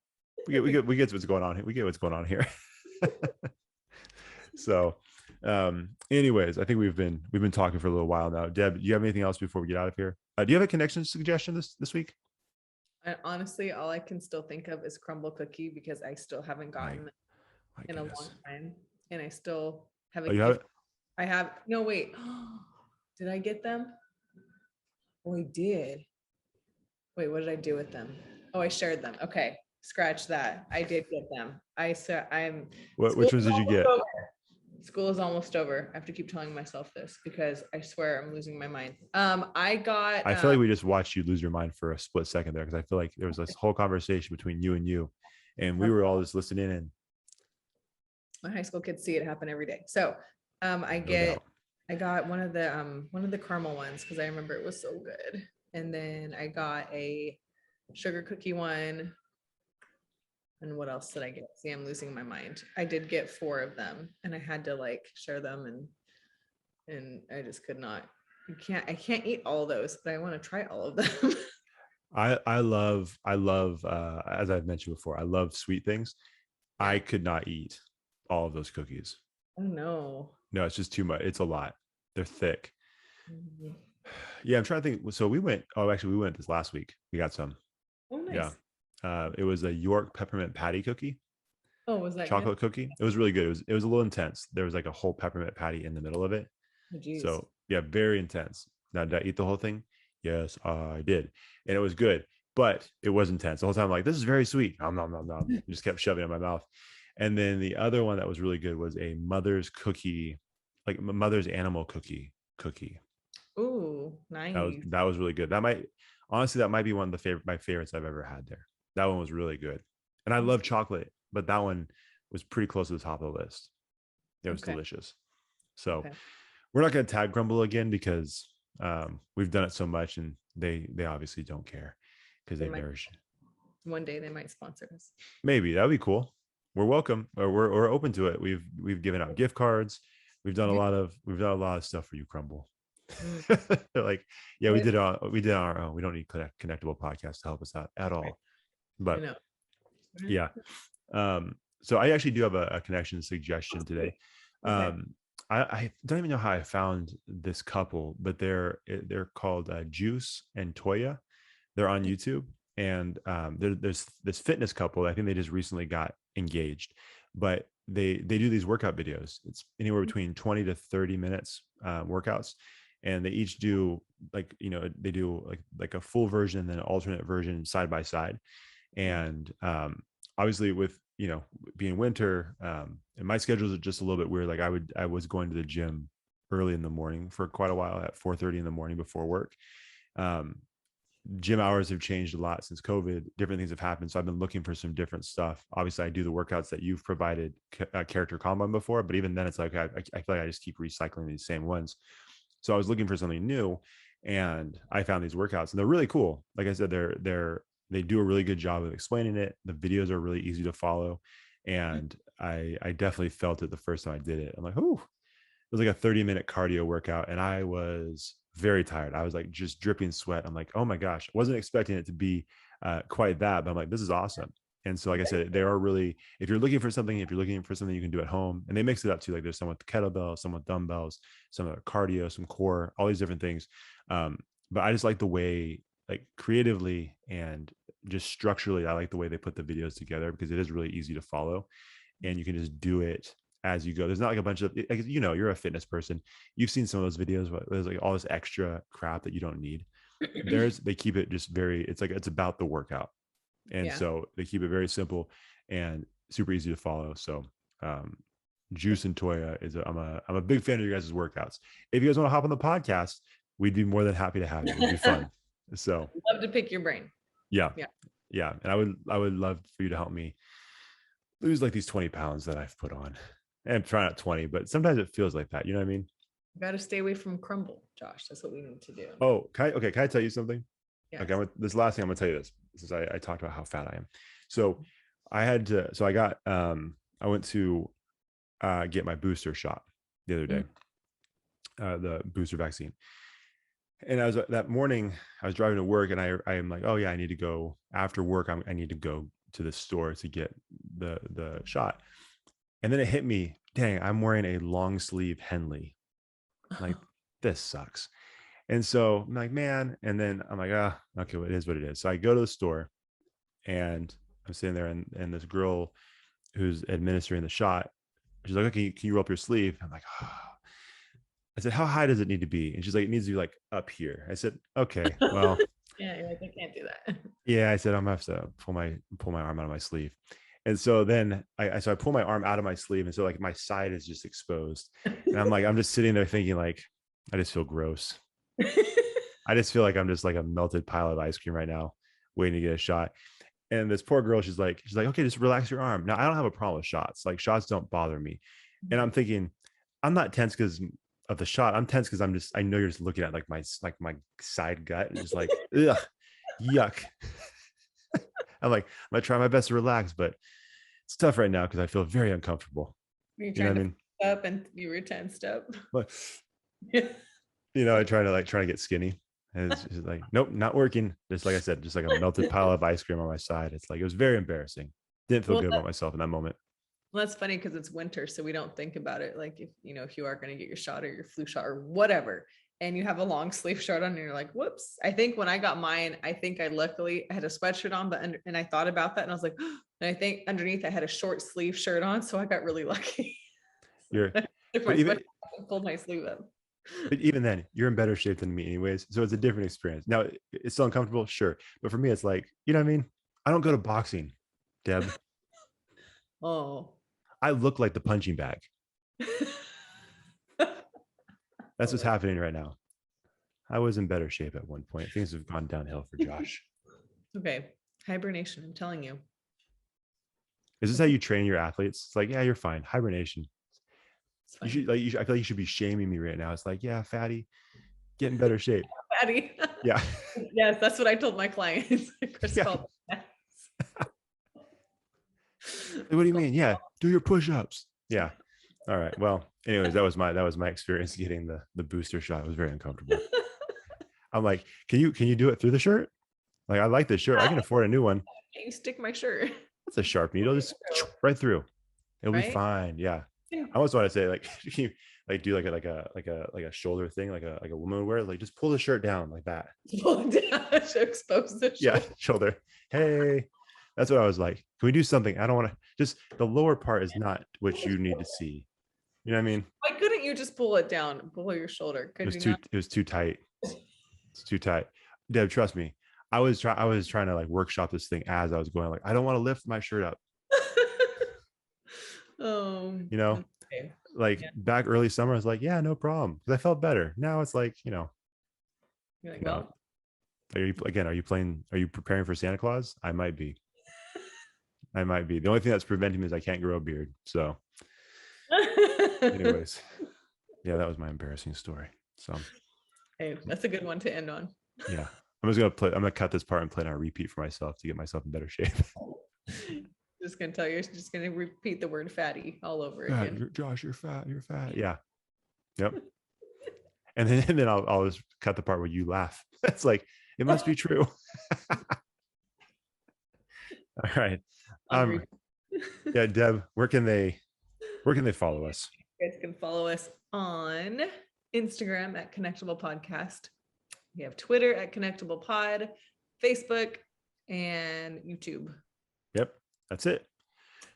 Speaker 3: We get what's going on here. We get what's going on here. So, anyways, I think we've been talking for a little while now. Deb, do you have anything else before we get out of here? Do you have a connection suggestion this week?
Speaker 2: Honestly, all I can still think of is crumble cookie, because I still haven't gotten
Speaker 3: My
Speaker 2: in a
Speaker 3: goodness.
Speaker 2: long time, and I still have
Speaker 3: Oh,
Speaker 2: a
Speaker 3: you have
Speaker 2: gift.
Speaker 3: it?
Speaker 2: I have no wait. Did I get them? Oh, I did. Wait, what did I do with them? Oh, I shared them. Okay, scratch that. I did get them. I said I'm. School
Speaker 3: Which ones
Speaker 2: is
Speaker 3: did you
Speaker 2: almost
Speaker 3: get?
Speaker 2: over. School is almost over. I have to keep telling myself this because I swear I'm losing my mind. I got.
Speaker 3: I feel like we just watched you lose your mind for a split second there because I feel like there was this whole conversation between you, and we were all just listening in.
Speaker 2: My high school kids see it happen every day. So,
Speaker 3: No doubt.
Speaker 2: I got one of the caramel ones because I remember it was so good. And then I got a sugar cookie one. And what else did I get? See, I'm losing my mind. I did get 4 of them, and I had to like share them, and I just could not. I can't eat all those, but I want to try all of them.
Speaker 3: I love as I've mentioned before, I love sweet things.
Speaker 2: Yeah.
Speaker 3: I could not eat all of those cookies.
Speaker 2: Oh no.
Speaker 3: No, it's just too much. It's a lot. They're thick.
Speaker 2: Mhm.
Speaker 3: Yeah, I'm trying to think. So we went. Oh, actually, we went this last week. We got some.
Speaker 2: Oh nice.
Speaker 3: Yeah. It was a York peppermint patty cookie,
Speaker 2: Oh, was that
Speaker 3: chocolate
Speaker 2: good?
Speaker 3: cookie. It was really good. It was a little intense. There was like a whole peppermint patty in the middle of it.
Speaker 2: Oh, geez.
Speaker 3: So yeah, very intense. Now, did I eat the whole thing? Yes, I did, and it was good, but it was intense the whole time. I'm like, this is very sweet. Nom nom nom nom. Just kept shoving it in my mouth. And then the other one that was really good was a mother's cookie, like mother's animal cookie.
Speaker 2: Ooh, nice.
Speaker 3: That was really good. That might be one of my favorites I've ever had there. That one was really good. And I love chocolate, but that one was pretty close to the top of the list. It was delicious. So we're not going to tag Grumble again because we've done it so much, and they obviously don't care because they've never.
Speaker 2: One day they might sponsor us.
Speaker 3: Maybe that'd be cool. We're welcome, or we're open to it. We've given out gift cards. We've done a lot of stuff for you, Crumble. They're like, yeah, we did on our own. We don't need Connectable podcast to help us out at all. But yeah. So I actually do have a connection suggestion today. I don't even know how I found this couple, but they're called Juice and Toya. They're on YouTube, and there's this fitness couple. I think they just recently got engaged, but they do these workout videos. It's anywhere between 20 to 30 minutes workouts, and they each do they do like a full version and then an alternate version side by side. And obviously with being winter, and my schedules are just a little bit weird. Like I was going to the gym early in the morning for quite a while at 4:30 in the morning before work. Gym hours have changed a lot since COVID. Different things have happened. So I've been looking for some different stuff. Obviously I do the workouts that you've provided character combine before, but even then it's like, I feel like I just keep recycling these same ones. So I was looking for something new, and I found these workouts, and they're really cool. Like I said, they do a really good job of explaining it. The videos are really easy to follow. And I definitely felt it the first time I did it. I'm like, oh, it was like a 30-minute cardio workout, and I was very tired. I was like just dripping sweat. I'm like, oh my gosh, I wasn't expecting it to be quite that, but I'm like, this is awesome. And so, like I said, they are really, if you're looking for something you can do at home, and they mix it up too. Like there's some with kettlebells, some with dumbbells, some with cardio, some core, all these different things. But I just like the way, like creatively and just structurally, I like the way they put the videos together, because it is really easy to follow, and you can just do it as you go. There's not like a bunch of, you're a fitness person. You've seen some of those videos, but there's like all this extra crap that you don't need. They keep it just it's about the workout. And so they keep it very simple and super easy to follow. So Juice and Toya I'm a big fan of your guys' workouts. If you guys want to hop on the podcast, we'd be more than happy to have you. It'd be fun. So
Speaker 2: love to pick your brain.
Speaker 3: Yeah. And I would love for you to help me lose like these 20 pounds that I've put on. And I'm trying not 20, but sometimes it feels like that. You know what I mean?
Speaker 2: You got to stay away from crumble, Josh. That's what we need to do.
Speaker 3: Oh, can I tell you something?
Speaker 2: Yes.
Speaker 3: Okay, this last thing I'm gonna tell you this, since I talked about how fat I am. So I went to get my booster shot the other day, the booster vaccine. And that morning I was driving to work, and I am like, oh yeah, I need to go after work. I need to go to the store to get the shot. And then it hit me, dang, I'm wearing a long sleeve Henley. I'm like, this sucks. And so I'm like, man, and then I'm like, okay, well, it is what it is. So I go to the store, and I'm sitting there, and this girl who's administering the shot. She's like, okay, can you roll up your sleeve? I'm like, oh. I said, how high does it need to be? And she's like, it needs to be like up here. I said, okay, well,
Speaker 2: Yeah, you're like, I can't do that.
Speaker 3: yeah. I said, I'm gonna have to pull my arm out of my sleeve. And so then I pull my arm out of my sleeve, and so like my side is just exposed, and I'm just sitting there thinking like, I just feel gross. I just feel like I'm just like a melted pile of ice cream right now, waiting to get a shot. And this poor girl, she's like, okay, just relax your arm. Now I don't have a problem with shots. Like shots don't bother me. And I'm thinking, I'm not tense because of the shot. I'm tense because I know you're just looking at like my side gut and just like, ugh, yuck. I'm like, I'm gonna try my best to relax, but it's tough right now because I feel very uncomfortable.
Speaker 2: You're
Speaker 3: You know what I mean?
Speaker 2: up and you were tensed up.
Speaker 3: But I try to get skinny. And it's just like, nope, not working. Just like I said, just like a melted pile of ice cream on my side. It's like, it was very embarrassing. Didn't feel good about myself in that moment.
Speaker 2: Well, that's funny because it's winter, so we don't think about it. Like if you are going to get your shot or your flu shot or whatever, and you have a long sleeve shirt on, and you're like, whoops. I think when I got mine, I luckily had a sweatshirt on, and I thought about that, and I was like, and I think underneath I had a short sleeve shirt on, so I got really lucky. Pulled my sleeve up.
Speaker 3: But even then, you're in better shape than me anyways. So it's a different experience. Now, it's still uncomfortable, sure. But for me, it's like, you know what I mean? I don't go to boxing, Deb.
Speaker 2: Oh.
Speaker 3: I look like the punching bag. That's what's happening right now. I was in better shape at one point. Things have gone downhill for Josh.
Speaker 2: Okay. Hibernation, I'm telling you.
Speaker 3: Is this how you train your athletes? It's like, yeah, you're fine. Hibernation. I feel like you should be shaming me right now. It's like, yeah, fatty, get in better shape.
Speaker 2: Fatty.
Speaker 3: Yeah.
Speaker 2: Yes, that's what I told my clients.
Speaker 3: Yeah. What do you mean? Yeah, do your push-ups. Yeah. All right. Well, anyways, that was my experience getting the booster shot. It was very uncomfortable. I'm like, can you do it through the shirt? Like, I like this shirt. I can afford a new one.
Speaker 2: Can you stick my shirt?
Speaker 3: That's a sharp needle, just right through. It'll be fine. Yeah. I almost want to say, like, can you like do like a shoulder thing, like a woman would wear, like just pull the shirt down like that.
Speaker 2: Pull it down to expose the shoulder.
Speaker 3: Yeah, shoulder. Hey, that's what I was like. Can we do something? I don't want to. Just the lower part is not what you need to see. You know what I mean?
Speaker 2: Why couldn't you just pull it down, pull your shoulder?
Speaker 3: It was too tight. It's too tight. Deb, trust me. I was trying to like workshop this thing as I was going. Like, I don't want to lift my shirt up.
Speaker 2: Okay.
Speaker 3: Like back early summer, I was like, yeah, no problem, because I felt better. Now it's like,
Speaker 2: You're like, well,
Speaker 3: are you preparing for Santa Claus? I might be. The only thing that's preventing me is I can't grow a beard. So anyways, yeah, that was my embarrassing story. So
Speaker 2: hey, that's a good one to end on.
Speaker 3: Yeah. I'm gonna cut this part and play it on a repeat for myself to get myself in better shape.
Speaker 2: Just gonna tell you, just gonna repeat the word fatty all over again.
Speaker 3: Josh, you're fat. Yeah. Yep. And then I'll just cut the part where you laugh. That's like, it must be true. All right. Yeah, Deb, where can they follow us?
Speaker 2: You guys can follow us on Instagram at Connectable Podcast. We have Twitter at Connectable Pod, Facebook, and YouTube.
Speaker 3: Yep, that's it.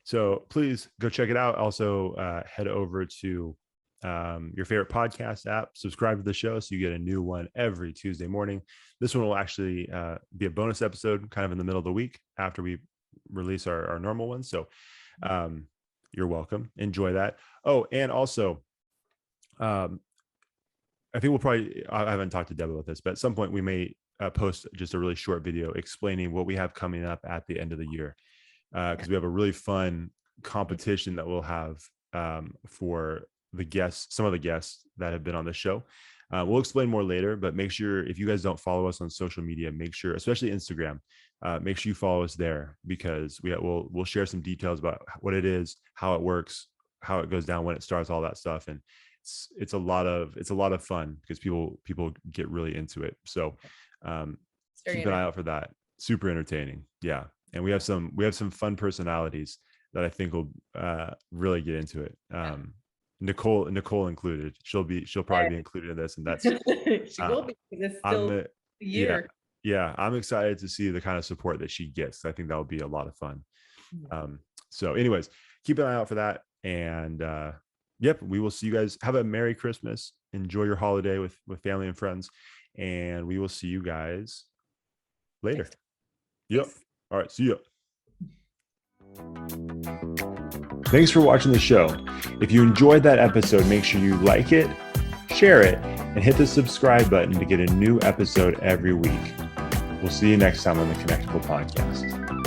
Speaker 3: So please go check it out. Also, head over to your favorite podcast app, subscribe to the show so you get a new one every Tuesday morning. This one will actually be a bonus episode kind of in the middle of the week after we release our normal one. So you're welcome. Enjoy that. Oh, and also, I think I haven't talked to Deb about this, but at some point we may post just a really short video explaining what we have coming up at the end of the year. Because we have a really fun competition that we'll have for some of the guests that have been on the show. We'll explain more later, but make sure, if you guys don't follow us on social media, make sure, especially Instagram, make sure you follow us there, because we'll share some details about what it is, how it works, how it goes down, when it starts, all that stuff. And it's a lot of fun because people get really into it. So keep an eye out for that. Super entertaining. Yeah. And we have some fun personalities that I think will really get into it. Nicole included. She'll probably be included in this, and that's
Speaker 2: she will be, because it's still a year.
Speaker 3: Yeah, I'm excited to see the kind of support that she gets. I think that will be a lot of fun. So anyways, keep an eye out for that. And yep, we will see you guys. Have a Merry Christmas. Enjoy your holiday with family and friends. And we will see you guys later. Yep. All right. See ya. Thanks for watching the show. If you enjoyed that episode, make sure you like it, share it, and hit the subscribe button to get a new episode every week. We'll see you next time on the Connectable podcast.